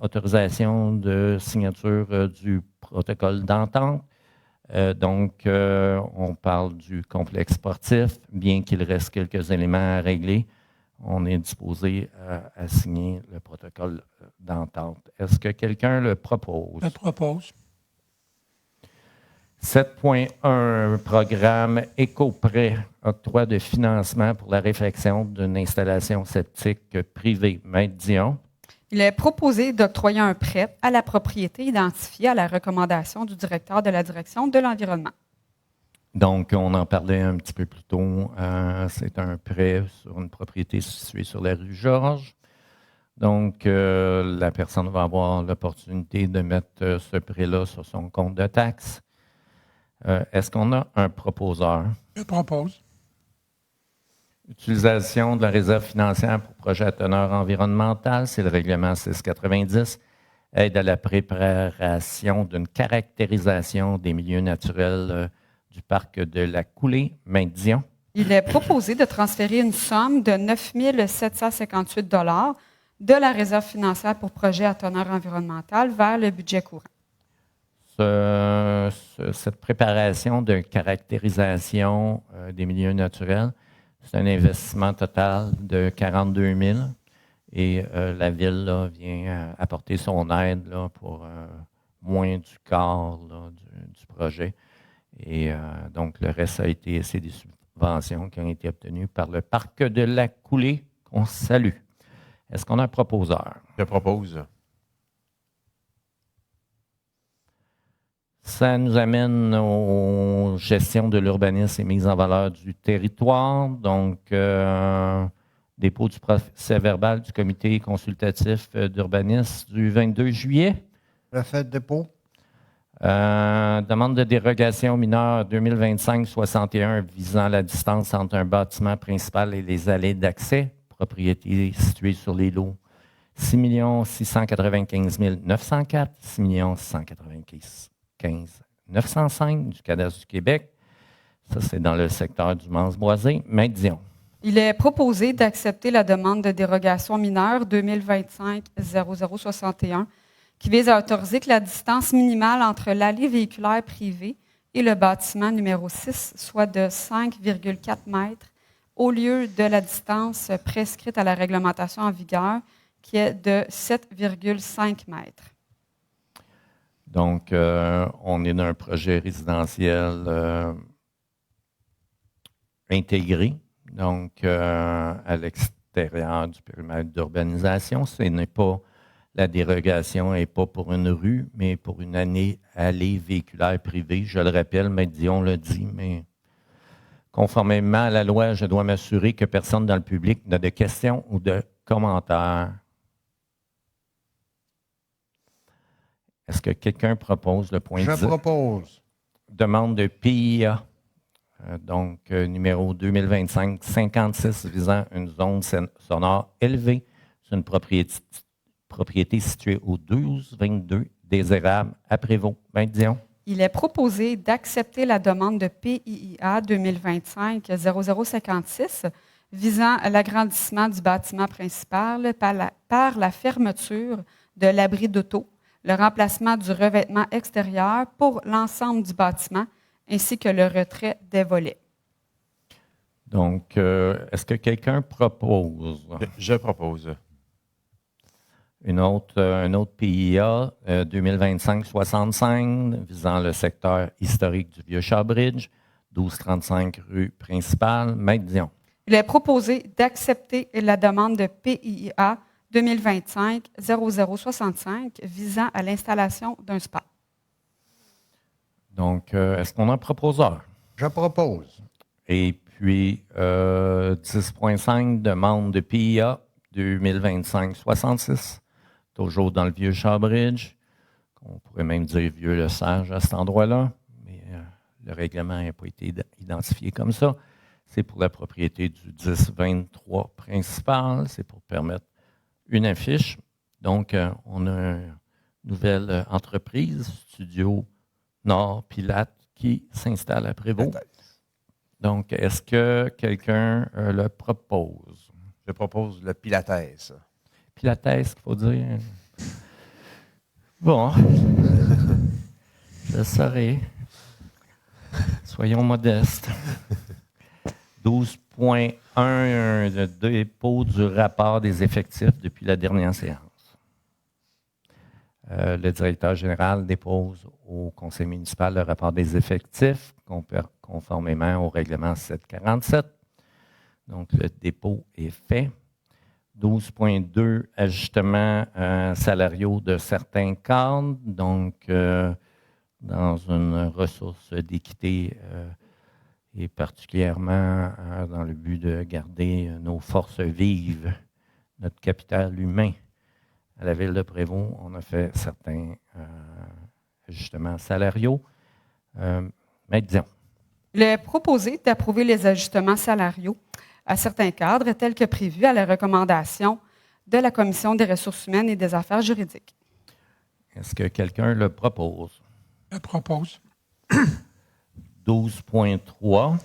Autorisation de signature du protocole d'entente. On parle du complexe sportif, bien qu'il reste quelques éléments à régler. On est disposé à signer le protocole d'entente. Est-ce que quelqu'un le propose? Je propose. 7.1, programme Éco-Prêt, octroi de financement pour la réfection d'une installation septique privée. Maître Dion. Il est proposé d'octroyer un prêt à la propriété identifiée à la recommandation du directeur de la direction de l'environnement. Donc, on en parlait un petit peu plus tôt. C'est un prêt sur une propriété située sur la rue Georges. Donc, la personne va avoir l'opportunité de mettre ce prêt-là sur son compte de taxes. Est-ce qu'on a un proposeur? Je propose. Utilisation de la réserve financière pour projet à teneur environnementale, c'est le règlement 690. Aide à la préparation d'une caractérisation des milieux naturels du parc de la Coulée. Maître Dion. Il est proposé de transférer une somme de 9 758 $ de la réserve financière pour projet à teneur environnementale vers le budget courant. Cette préparation de caractérisation des milieux naturels, c'est un investissement total de 42 000 et la Ville là, vient apporter son aide là, pour moins du quart là, du projet. Et donc, le reste c'est des subventions qui ont été obtenues par le Parc de la Coulée, qu'on salue. Est-ce qu'on a un proposeur? Je propose. Ça nous amène aux gestions de l'urbanisme et mise en valeur du territoire. Donc, dépôt du procès verbal du comité consultatif d'urbanisme du 22 juillet. Je fais dépôt. Demande de dérogation mineure 2025-61 visant la distance entre un bâtiment principal et les allées d'accès, propriété située sur les lots 6 695 904, 6 695 905 du Cadastre du Québec. Ça, c'est dans le secteur du Mans-Boisé. Maître Dion. Il est proposé d'accepter la demande de dérogation mineure 2025-0061 qui vise à autoriser que la distance minimale entre l'allée véhiculaire privée et le bâtiment numéro 6, soit de 5,4 mètres, au lieu de la distance prescrite à la réglementation en vigueur, qui est de 7,5 mètres. Donc, on est dans un projet résidentiel intégré, donc à l'extérieur du périmètre d'urbanisation. La dérogation n'est pas pour une rue, mais pour une allée véhiculaire privée. Je le rappelle, Maître Dion l'a dit, mais conformément à la loi, je dois m'assurer que personne dans le public n'a de questions ou de commentaires. Est-ce que quelqu'un propose le point 10? Je propose. Demande de PIA, numéro 2025-56, visant une zone sonore élevée sur une propriété située au 1222 des Érables à Prévost. Maître Dion. Il est proposé d'accepter la demande de PIA 2025-0056 visant l'agrandissement du bâtiment principal par la fermeture de l'abri d'auto, le remplacement du revêtement extérieur pour l'ensemble du bâtiment, ainsi que le retrait des volets. Donc, est-ce que quelqu'un propose? Je propose. Un autre PIA 2025-65 visant le secteur historique du Vieux-Shawbridge, 1235 rue principale. Maître Dion. Il est proposé d'accepter la demande de PIA 2025-0065 visant à l'installation d'un spa. Donc, est-ce qu'on a un proposeur? Je propose. Et puis, 10.5, demande de PIA 2025-66, toujours dans le Vieux-Shawbridge. On pourrait même dire Vieux-le-Sage à cet endroit-là, mais le règlement n'a pas été identifié comme ça. C'est pour la propriété du 1023 principal. C'est pour permettre une affiche. Donc, on a une nouvelle entreprise, Studio Nord Pilate, qui s'installe à Prévost. Donc, est-ce que quelqu'un le propose? Je propose le Pilates. Pilates, il faut dire. Bon, je le saurai. Soyons modestes. 12.1, le dépôt du rapport des effectifs depuis la dernière séance. Le directeur général dépose au conseil municipal le rapport des effectifs conformément au règlement 747. Donc, le dépôt est fait. 12.2, ajustements salariaux de certains cadres. Donc, dans une ressource d'équité et particulièrement dans le but de garder nos forces vives, notre capital humain. À la ville de Prévost, on a fait certains ajustements salariaux. Maître Dion. Il est proposé d'approuver les ajustements salariaux à certains cadres tels que prévus à la recommandation de la Commission des ressources humaines et des affaires juridiques. Est-ce que quelqu'un le propose? Je propose. 12.3.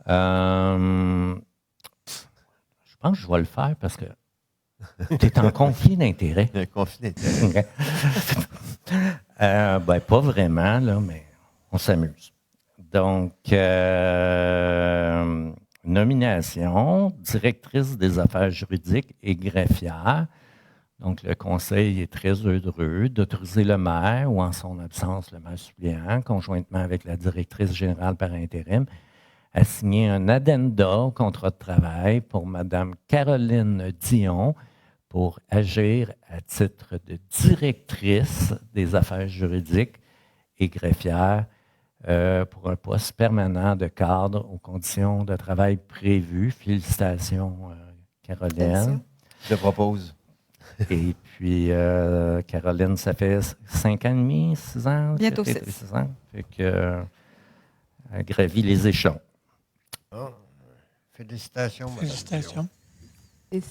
Je pense que je vais le faire parce que tu es en conflit d'intérêts. Un conflit d'intérêts. Pas vraiment, là, mais on s'amuse. Donc, nomination, directrice des affaires juridiques et greffière. Donc, le conseil est très heureux d'autoriser le maire, ou en son absence, le maire suppléant, conjointement avec la directrice générale par intérim, à signer un addenda au contrat de travail pour Mme Caroline Dion pour agir à titre de directrice des affaires juridiques et greffière pour un poste permanent de cadre aux conditions de travail prévues. Félicitations, Caroline. Je propose. Et puis, Caroline, ça fait 5 ans et demi, 6 ans? Bientôt 6. 6 ans. Fait que, elle gravit les échelons. Oh, félicitations, Mme Félicitations.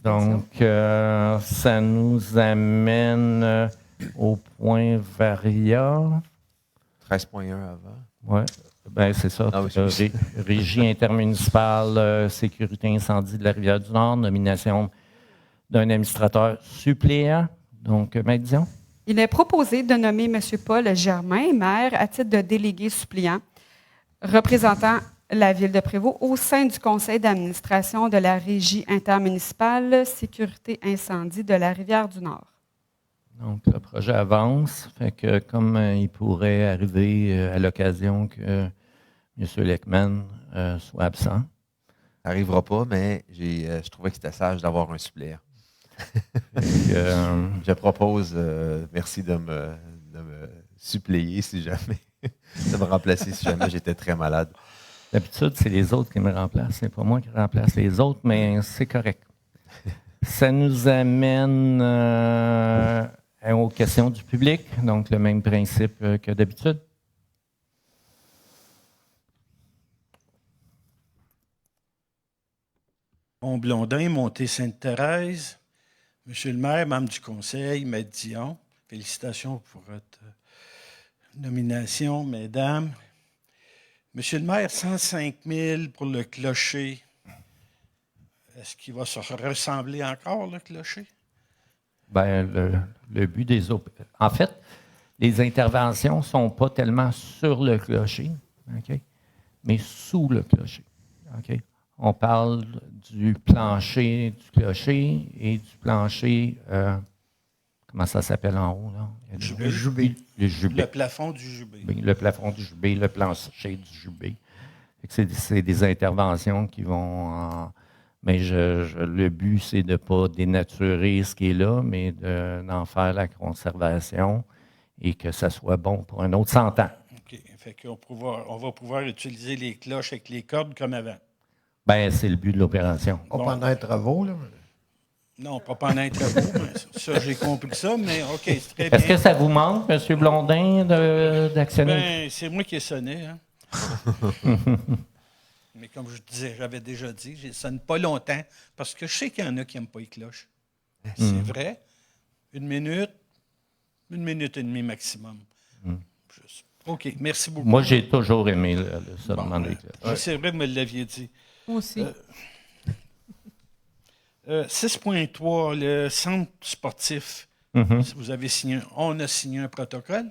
Donc, ça nous amène au point varia. 13.1 avant. Oui, bien, c'est ça. Ah oui, Régie intermunicipale, sécurité incendie de la Rivière-du-Nord, nomination d'un administrateur suppléant. Donc, Maître Dion. Il est proposé de nommer M. Paul Germain, maire, à titre de délégué suppléant, représentant la Ville de Prévost au sein du conseil d'administration de la Régie intermunicipale Sécurité Incendie de la Rivière-du-Nord. Donc, le projet avance. Fait que comme il pourrait arriver à l'occasion que M. Leckman soit absent. Ça n'arrivera pas, mais je trouvais que c'était sage d'avoir un suppléant. Je propose, merci de me suppléer si jamais, de me remplacer si jamais j'étais très malade. D'habitude, c'est les autres qui me remplacent. C'est pas moi qui remplace les autres, mais c'est correct. Ça nous amène aux questions du public, donc le même principe que d'habitude. Blondin, Montée-Sainte-Thérèse, Monsieur le maire, membre du conseil, Maître Dion, félicitations pour votre nomination, mesdames. Monsieur le maire, 105 000 pour le clocher. Est-ce qu'il va se ressembler encore, le clocher? Bien, le but des en fait, les interventions ne sont pas tellement sur le clocher, okay, mais sous le clocher. Okay? On parle du plancher du clocher et du plancher, comment ça s'appelle en haut? Là? Le jubé. Le jubé. Le plafond du jubé. Le plafond du jubé, le plancher du jubé. C'est des interventions qui vont... mais le but, c'est de ne pas dénaturer ce qui est là, mais d'en faire la conservation et que ça soit bon pour un autre 100 ans. OK. Fait qu'on va pouvoir utiliser les cloches avec les cordes comme avant. Bien, c'est le but de l'opération. Pas pendant les travaux, là. Non, pas pendant les travaux. Ça, j'ai compris ça, mais OK, c'est très bien. Est-ce que ça vous manque, M. Blondin, d'actionner? Bien, c'est moi qui ai sonné. Hein? Mais comme je disais, j'avais déjà dit, je ne sonne pas longtemps parce que je sais qu'il y en a qui n'aiment pas les cloches. C'est vrai. 1 minute, 1 minute et demie maximum. OK, merci beaucoup. Moi, j'ai toujours aimé le sonnement des cloches. C'est vrai que vous me l'aviez dit. Moi aussi. 6.3, le centre sportif. Vous avez signé, on a signé un protocole?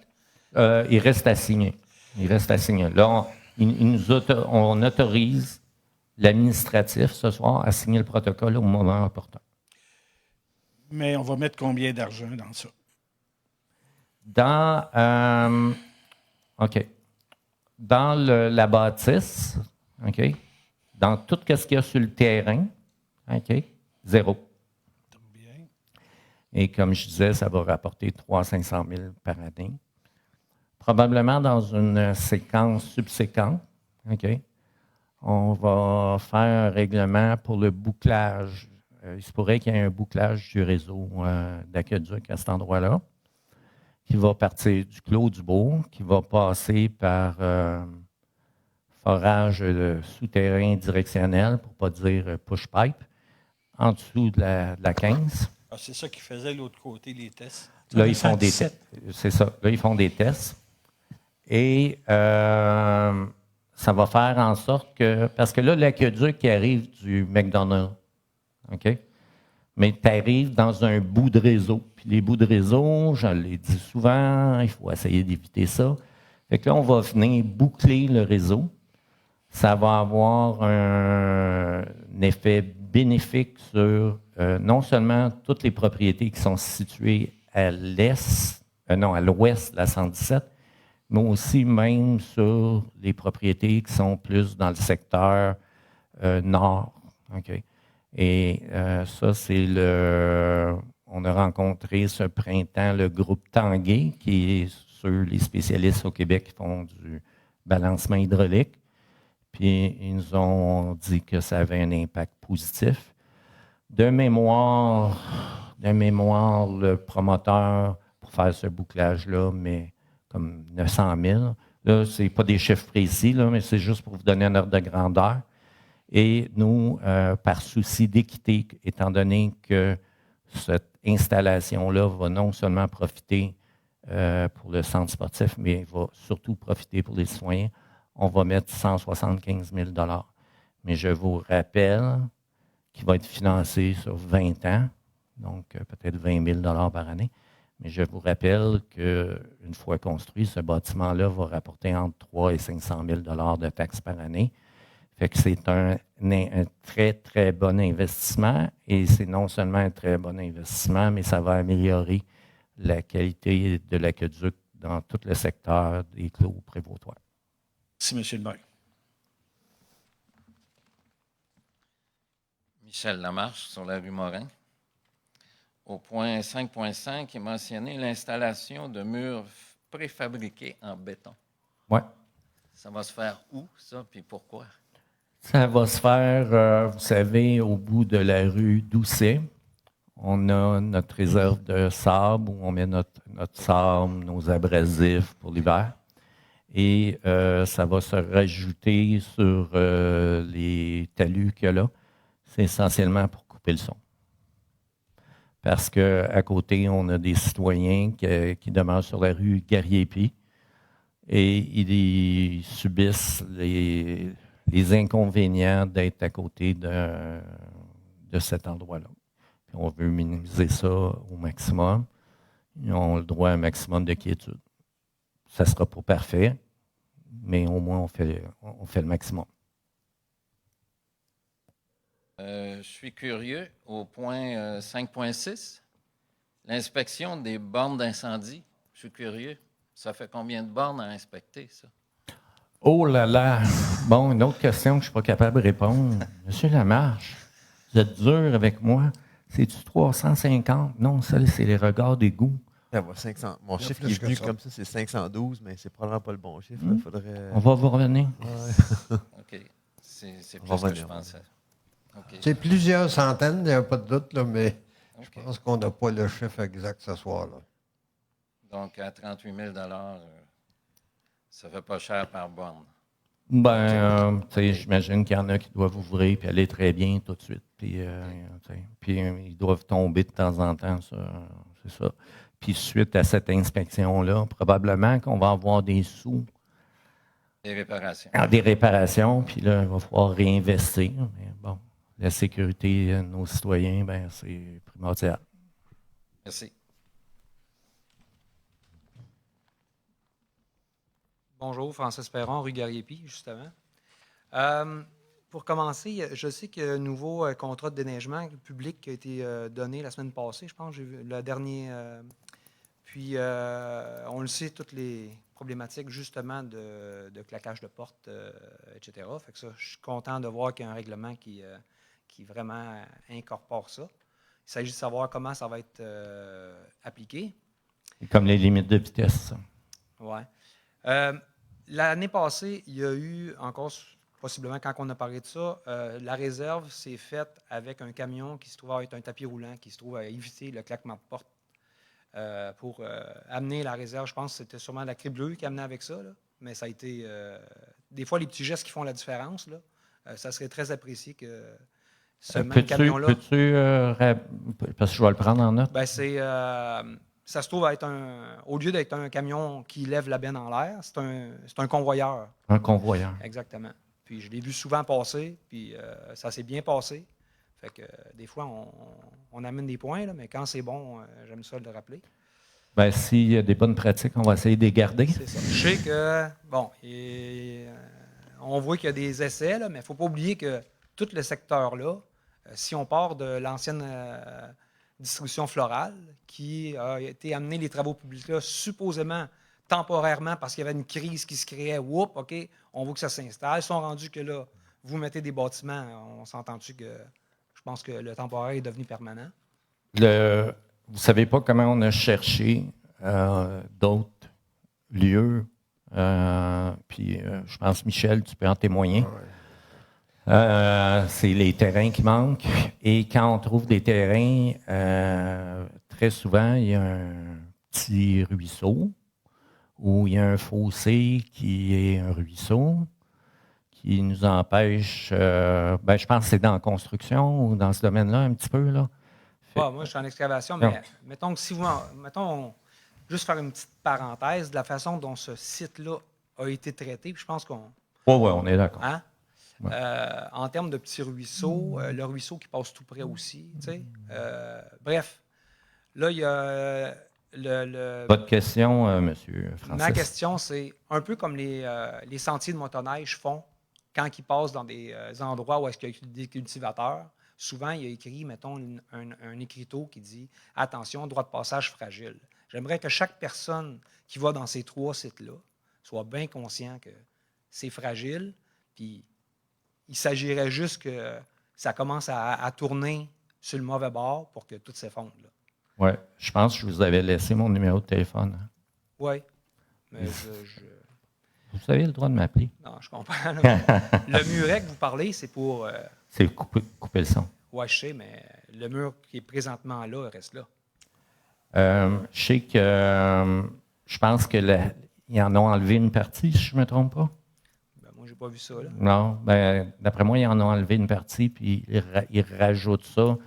Il reste à signer. Là, on autorise l'administratif ce soir à signer le protocole au moment opportun. Mais on va mettre combien d'argent dans ça? Dans la bâtisse, OK? Dans tout ce qu'il y a sur le terrain, OK? 0. Très bien. Et comme je disais, ça va rapporter 300 000 par année. Probablement dans une séquence subséquente, OK? On va faire un règlement pour le bouclage. Il se pourrait qu'il y ait un bouclage du réseau d'aqueduc à cet endroit-là, qui va partir du Clos du Bourg, qui va passer par forage souterrain directionnel, pour ne pas dire push pipe, en dessous de la 15. Ah, c'est ça qui faisait l'autre côté, les tests. Là, ils font des tests. C'est ça. Là, ils font des tests. Et ça va faire en sorte que... Parce que là, l'aqueduc qui arrive du McDonald's, OK? Mais tu arrives dans un bout de réseau. Puis les bouts de réseau, je l'ai dit souvent, il faut essayer d'éviter ça. Fait que là, on va venir boucler le réseau. Ça va avoir un effet bénéfique sur non seulement toutes les propriétés qui sont situées à l'ouest de la 117, mais aussi même sur les propriétés qui sont plus dans le secteur nord. Okay? Et ça, c'est on a rencontré ce printemps le groupe Tanguay, qui est sur les spécialistes au Québec qui font du balancement hydraulique. Puis ils nous ont dit que ça avait un impact positif. De mémoire, le promoteur, pour faire ce bouclage-là, mais comme 900 000. Là, ce n'est pas des chiffres précis, là, mais c'est juste pour vous donner un ordre de grandeur. Et nous, par souci d'équité, étant donné que cette installation-là va non seulement profiter pour le centre sportif, mais va surtout profiter pour les citoyens, on va mettre 175 000 $. Mais je vous rappelle qu'il va être financé sur 20 ans, donc peut-être 20 000 $ par année. Mais je vous rappelle qu'une fois construit, ce bâtiment-là va rapporter entre 300 et 500 000 de taxes par année. Fait que c'est un très, très bon investissement. Et c'est non seulement un très bon investissement, mais ça va améliorer la qualité de l'aqueduc dans tout le secteur des clos prévôtois. Merci, M. le maire. Michel Lamarche, sur la rue Morin. Au point 5.5 est mentionné l'installation de murs préfabriqués en béton. Oui. Ça va se faire où, ça, puis pourquoi? Ça va se faire, vous savez, au bout de la rue Doucet. On a notre réserve de sable où on met notre sable, nos abrasifs pour l'hiver. Et ça va se rajouter sur les talus qu'il y a là. C'est essentiellement pour couper le son. Parce qu'à côté, on a des citoyens qui demeurent sur la rue Garriépi et ils subissent les inconvénients d'être à côté de cet endroit-là. Puis on veut minimiser ça au maximum. Ils ont le droit à un maximum de quiétude. Ça ne sera pas parfait, mais au moins on fait le maximum. Je suis curieux, au point 5.6, l'inspection des bornes d'incendie. Je suis curieux. Ça fait combien de bornes à inspecter, ça? Oh là là! Bon, une autre question que je ne suis pas capable de répondre. Monsieur Lamarche, vous êtes dur avec moi. C'est-tu 350? Non, ça, c'est les regards d'égout. Mon chiffre qui est venu comme ça, c'est 512, mais c'est probablement pas le bon chiffre. Faudrait... On va vous revenir. Ouais. OK. C'est plus ce que je pensais. Okay. C'est plusieurs centaines, il n'y a pas de doute, là, mais je pense qu'on n'a pas le chiffre exact ce soir-là. Donc, à 38 000 ça ne fait pas cher par borne. Ben, j'imagine qu'il y en a qui doivent ouvrir et aller très bien tout de suite. Puis, ils doivent tomber de temps en temps, c'est ça. Puis, suite à cette inspection-là, probablement qu'on va avoir des sous. Des réparations. Des réparations, puis là, il va falloir réinvestir. Mais bon, la sécurité de nos citoyens, ben, c'est primordial. Merci. Bonjour, Francis Perron, rue Garriépi, justement. Pour commencer, je sais qu'il y a un nouveau contrat de déneigement public qui a été donné la semaine passée, je pense, j'ai vu le dernier. Puis, on le sait, toutes les problématiques, justement, de claquage de porte, etc. Fait que ça, je suis content de voir qu'il y a un règlement qui vraiment incorpore ça. Il s'agit de savoir comment ça va être appliqué. Comme les limites de vitesse. Oui. L'année passée, il y a eu, encore possiblement quand on a parlé de ça, la réserve s'est faite avec un camion qui se trouve à être un tapis roulant, qui se trouve à éviter le claquement de porte pour amener la réserve. Je pense que c'était sûrement la Cris Bleue qui amenait avec ça, là, mais ça a été... des fois, les petits gestes qui font la différence, là, ça serait très apprécié que ce même camion-là... Parce que je vais le prendre en note. Ben, ça se trouve à être au lieu d'être un camion qui lève la benne en l'air, c'est un convoyeur. Un convoyeur. Exactement. Puis je l'ai vu souvent passer, puis ça s'est bien passé. Fait que des fois, on amène des points, là, mais quand c'est bon, j'aime ça de le rappeler. Bien, s'il y a des bonnes pratiques, on va essayer de les garder. C'est ça. Je sais que, bon, on voit qu'il y a des essais, là, mais il ne faut pas oublier que tout le secteur-là, si on part de l'ancienne... distribution florale, qui a été amené les travaux publics là, supposément temporairement parce qu'il y avait une crise qui se créait. Oups, OK, on voit que ça s'installe. Ils sont rendus que là, vous mettez des bâtiments, on s'entend-tu que je pense que le temporaire est devenu permanent? Vous ne savez pas comment on a cherché d'autres lieux. Puis je pense, Michel, tu peux en témoigner. Ah ouais. C'est les terrains qui manquent. Et quand on trouve des terrains, très souvent, il y a un petit ruisseau ou il y a un fossé qui est un ruisseau qui nous empêche... je pense que c'est dans la construction ou dans ce domaine-là un petit peu. Là. Moi, je suis en excavation, mais mettons que si vous... juste faire une petite parenthèse de la façon dont ce site-là a été traité, puis je pense qu'on... Oui, on est d'accord. Hein? Ouais. En termes de petits ruisseaux, le ruisseau qui passe tout près aussi. Bref, là, il y a Votre question, M. Francis? Ma question, c'est un peu comme les sentiers de motoneige font quand ils passent dans des endroits où est-ce qu'il y a des cultivateurs. Souvent, il y a écrit, mettons, un écriteau qui dit « Attention, droit de passage fragile ». J'aimerais que chaque personne qui va dans ces 3 sites-là soit bien conscient que c'est fragile, puis il s'agirait juste que ça commence à tourner sur le mauvais bord pour que tout s'effondre. Oui, je pense que je vous avais laissé mon numéro de téléphone. Oui, mais Vous avez le droit de m'appeler. Non, je comprends. Le muret que vous parlez, c'est pour... C'est couper le son. Oui, je sais, mais le mur qui est présentement là reste là. Je sais que... je pense qu'ils en ont enlevé une partie, si je ne me trompe pas. Ben, moi, je n'ai pas vu ça. Là. Non, d'après moi, ils en ont enlevé une partie, puis ils rajoutent ça.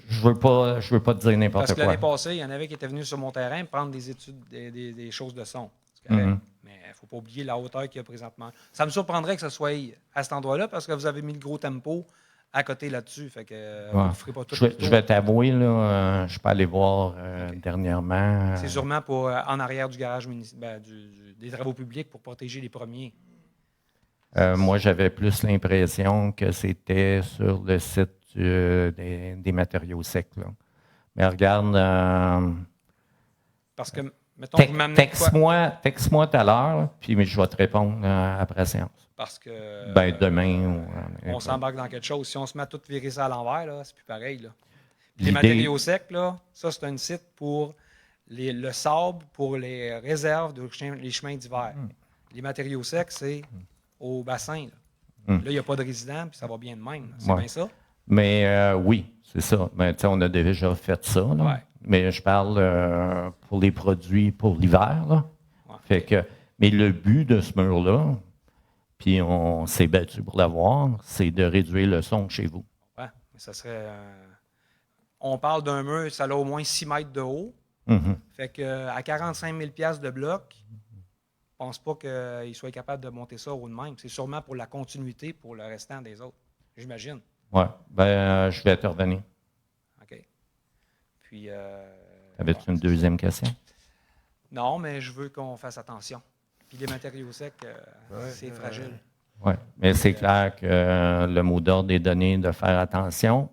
Je veux pas te dire n'importe quoi. Parce que l'année passée, il y en avait qui étaient venus sur mon terrain prendre des études, des choses de son. C'est correct. Mais il ne faut pas oublier la hauteur qu'il y a présentement. Ça me surprendrait que ce soit à cet endroit-là parce que vous avez mis le gros tempo à côté là-dessus. Fait que vous ne ferez pas tout je vais t'avouer, là, je peux aller voir dernièrement. C'est sûrement pour en arrière du garage des travaux publics pour protéger les premiers. Moi, j'avais plus l'impression que c'était sur le site des matériaux secs. Là. Mais regarde... Parce que, mettons, vous m'amenez texte-moi tout à l'heure, puis je vais te répondre après la séance. Parce que... demain... on s'embarque dans quelque chose. Si on se met à tout virer ça à l'envers, là, c'est plus pareil. Là. Les matériaux secs, là, ça, c'est un site pour le sable, pour les réserves, les chemins d'hiver. Les matériaux secs, c'est au bassin. Là, il n'y a pas de résidents, puis ça va bien de même. C'est bien ça? Mais oui, c'est ça. Mais, on a déjà fait ça. Là. Ouais. Mais je parle pour les produits pour l'hiver. Là. Ouais. Fait que, mais le but de ce mur-là, puis on s'est battu pour l'avoir, c'est de réduire le son chez vous. Oui, mais ça serait... on parle d'un mur, ça a au moins 6 mètres de haut. Fait qu'à 45 000 de bloc, je ne pense pas qu'il soit capable de monter ça haut de même. C'est sûrement pour la continuité pour le restant des autres, j'imagine. Oui, je vais te revenir. OK. Puis... Avais-tu une deuxième question? Non, mais je veux qu'on fasse attention. Puis les matériaux secs, c'est fragile. Oui, mais c'est clair que le mot d'ordre est donné de faire attention.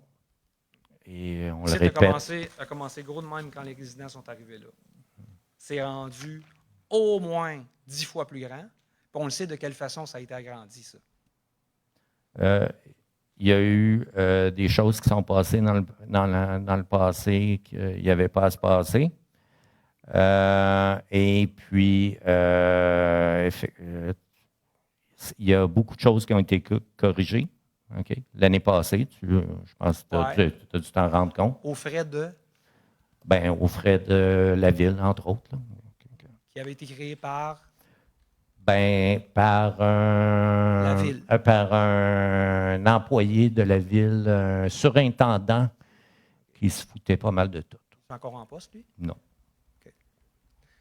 Et on le répète. A commencé gros de même quand les résidents sont arrivés là. C'est rendu au moins 10 fois plus grand. Puis on le sait de quelle façon ça a été agrandi, ça. Il y a eu des choses qui sont passées dans le passé qu'il n'y avait pas à se passer. Et puis, il y a beaucoup de choses qui ont été corrigées. Okay. L'année passée, je pense que tu as dû t'en rendre compte. Aux frais de? Aux frais de la ville, entre autres. Là. Qui avait été créé par? Par un employé de la ville, un surintendant qui se foutait pas mal de tout. C'est encore en poste, lui? Non.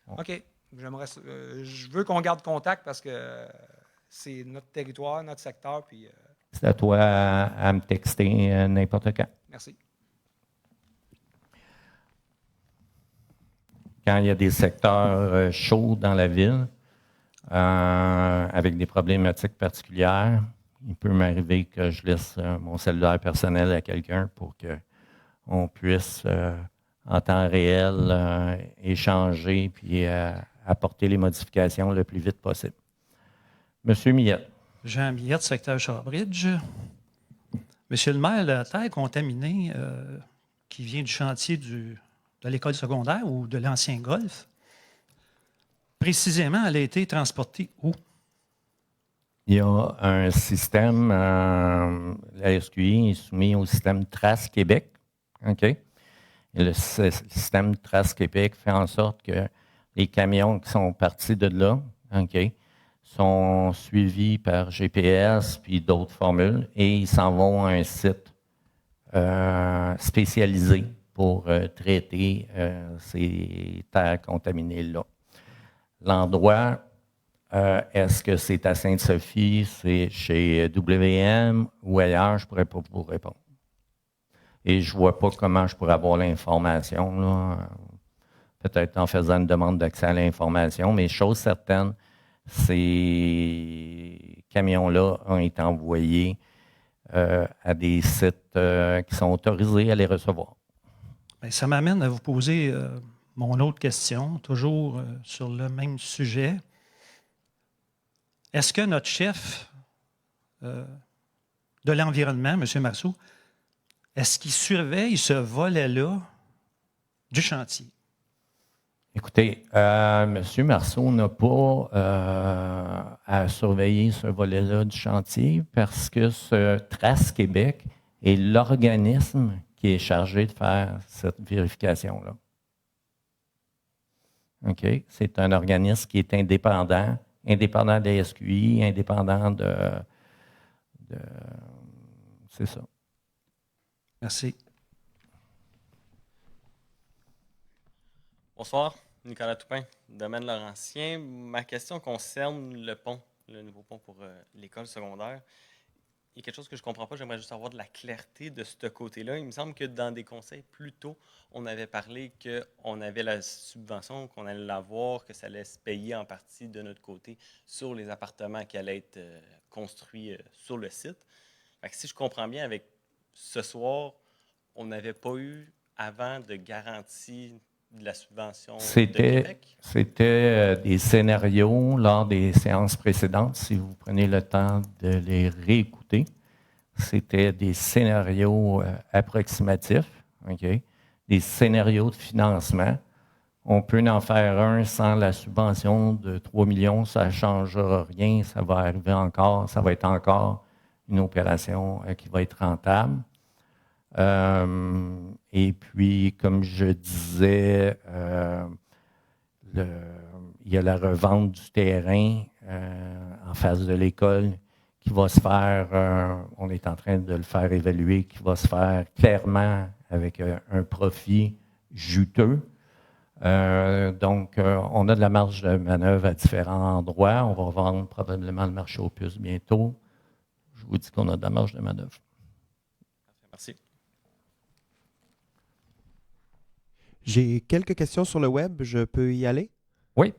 OK. Je veux qu'on garde contact parce que c'est notre territoire, notre secteur. Puis, c'est à toi à me texter n'importe quand. Merci. Quand il y a des secteurs chauds dans la ville, avec des problématiques particulières, il peut m'arriver que je laisse mon cellulaire personnel à quelqu'un pour qu'on puisse, en temps réel, échanger puis apporter les modifications le plus vite possible. Monsieur Millette. Jean Millette, secteur Shawbridge. Monsieur le maire, la terre contaminée qui vient du chantier de l'école secondaire ou de l'ancien golf, précisément, elle a été transportée où? Il y a un système, la SQI est soumis au système Trace Québec. OK? Et le système Trace Québec fait en sorte que les camions qui sont partis de là, OK, sont suivis par GPS puis d'autres formules et ils s'en vont à un site spécialisé pour traiter ces terres contaminées-là. L'endroit, est-ce que c'est à Sainte-Sophie, c'est chez WM ou ailleurs, je ne pourrais pas vous répondre. Et je ne vois pas comment je pourrais avoir l'information. Là. peut-être en faisant une demande d'accès à l'information, mais chose certaine, ces camions-là ont été envoyés à des sites qui sont autorisés à les recevoir. Bien, ça m'amène à vous poser mon autre question, toujours sur le même sujet. Est-ce que notre chef de l'environnement, M. Marceau, est-ce qu'il surveille ce volet-là du chantier? Écoutez, M. Marceau n'a pas à surveiller ce volet-là du chantier parce que ce Trace Québec est l'organisme qui est chargé de faire cette vérification-là. OK? C'est un organisme qui est indépendant des SQI, indépendant de c'est ça. Merci. Bonsoir, Nicolas Toupin, Domaine Laurentien. Ma question concerne le pont, le nouveau pont pour l'école secondaire. Il y a quelque chose que je ne comprends pas, j'aimerais juste avoir de la clarté de ce côté-là. Il me semble que dans des conseils plus tôt, on avait parlé qu'on avait la subvention, qu'on allait l'avoir, que ça allait se payer en partie de notre côté sur les appartements qui allaient être construits sur le site. Fait que si je comprends bien, avec ce soir, on n'avait pas eu avant de garantie de la subvention de Québec? C'était des scénarios lors des séances précédentes. Si vous prenez le temps de les réécouter, c'était des scénarios approximatifs, okay? Des scénarios de financement. On peut en faire un sans la subvention de 3 millions, ça ne changera rien, ça va arriver encore, ça va être encore une opération qui va être rentable. Et puis, comme je disais, il y a la revente du terrain en face de l'école qui va se faire, on est en train de le faire évaluer, qui va se faire clairement avec un profit juteux. Donc, on a de la marge de manœuvre à différents endroits. On va vendre probablement le marché aux puces bientôt. Je vous dis qu'on a de la marge de manœuvre. Merci. J'ai quelques questions sur le web. Je peux y aller? Oui.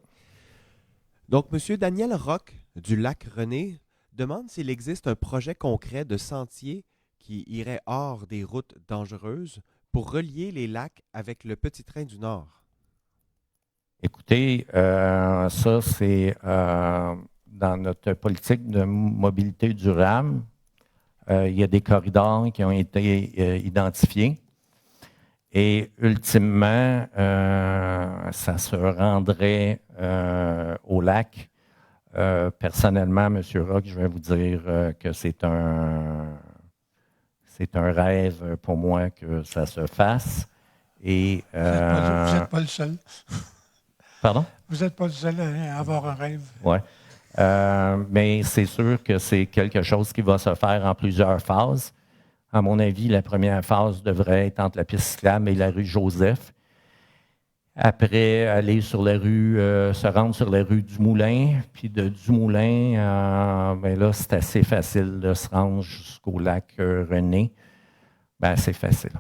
Donc, M. Daniel Roch du Lac René demande s'il existe un projet concret de sentier qui irait hors des routes dangereuses pour relier les lacs avec le petit train du Nord. Écoutez, ça, c'est dans notre politique de mobilité durable. Il y a des corridors qui ont été identifiés. Et ultimement, ça se rendrait au lac. Personnellement, M. Roch, je vais vous dire que c'est un rêve pour moi que ça se fasse. Et, vous n'êtes pas le seul. Pardon? Vous n'êtes pas le seul à avoir un rêve. Oui. Mais c'est sûr que c'est quelque chose qui va se faire en plusieurs phases. À mon avis, la première phase devrait être entre la piste cyclable et la rue Joseph. Après, aller sur la rue, se rendre sur la rue du Moulin. Puis de du Moulin, ben là, c'est assez facile de se rendre jusqu'au lac René. Ben, c'est facile.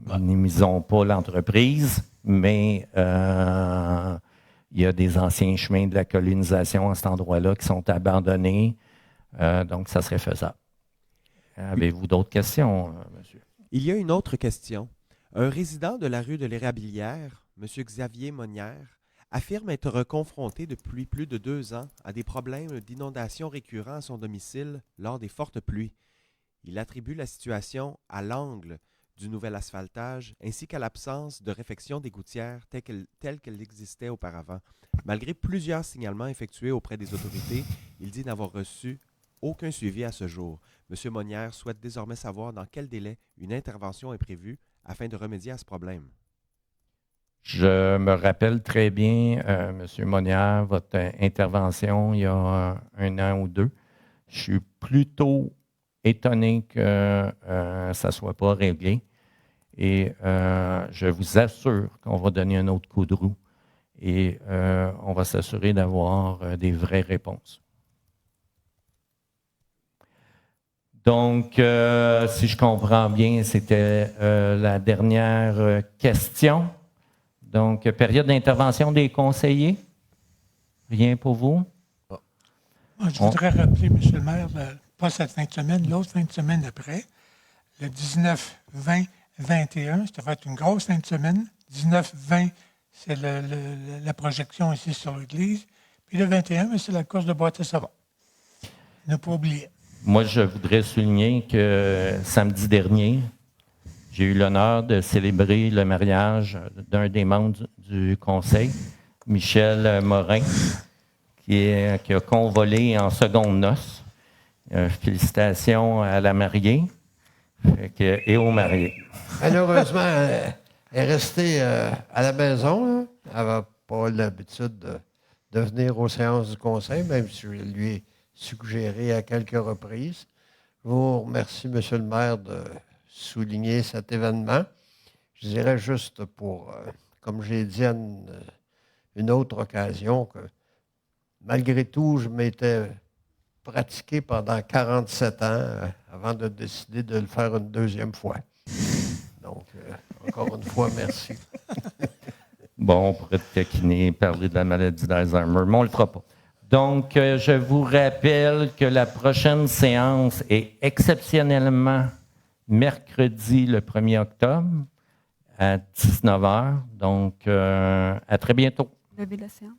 Minimisons pas l'entreprise, mais il y a des anciens chemins de la colonisation à cet endroit-là qui sont abandonnés. Donc, ça serait faisable. Avez-vous d'autres questions, monsieur? Il y a une autre question. Un résident de la rue de l'Érablière, M. Xavier Monnière, affirme être confronté depuis plus de 2 ans à des problèmes d'inondation récurrents à son domicile lors des fortes pluies. Il attribue la situation à l'angle du nouvel asphaltage ainsi qu'à l'absence de réfection des gouttières telle qu'elle existait auparavant. Malgré plusieurs signalements effectués auprès des autorités, il dit n'avoir reçu aucun suivi à ce jour. M. Monnière souhaite désormais savoir dans quel délai une intervention est prévue afin de remédier à ce problème. Je me rappelle très bien, M. Monnière, votre intervention il y a 1 an ou 2. Je suis plutôt étonné que ça ne soit pas réglé. Et je vous assure qu'on va donner un autre coup de roue et on va s'assurer d'avoir des vraies réponses. Donc, si je comprends bien, c'était la dernière question. Donc, période d'intervention des conseillers. Rien pour vous? Moi, je voudrais rappeler, M. le maire, pas cette fin de semaine, l'autre fin de semaine après, le 19, 20, 21, ça va être une grosse fin de semaine. 19, 20, c'est la projection ici sur l'église. Puis le 21, c'est la course de boîte à savon. Ne pas oublier. Moi, je voudrais souligner que samedi dernier, j'ai eu l'honneur de célébrer le mariage d'un des membres du conseil, Michel Morin, qui a convolé en seconde noces. Félicitations à la mariée et au marié. Malheureusement, elle est restée à la maison. Hein. Elle n'avait pas l'habitude de venir aux séances du conseil, même si je lui ai suggéré à quelques reprises. Je vous remercie, M. le maire, de souligner cet événement. Je dirais juste pour, comme j'ai dit à une autre occasion, que malgré tout, je m'étais pratiqué pendant 47 ans avant de décider de le faire une deuxième fois. Donc, encore une fois, merci. Bon, on pourrait te taquiner, parler de la maladie d'Alzheimer, mais on ne le fera pas. Donc, je vous rappelle que la prochaine séance est exceptionnellement mercredi le 1er octobre à 19h. Donc, à très bientôt. Levez la séance.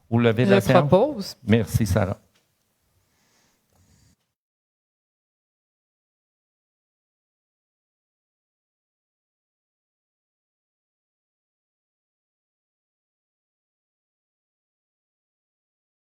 Vous levez la séance. Je propose. Merci, Sarah.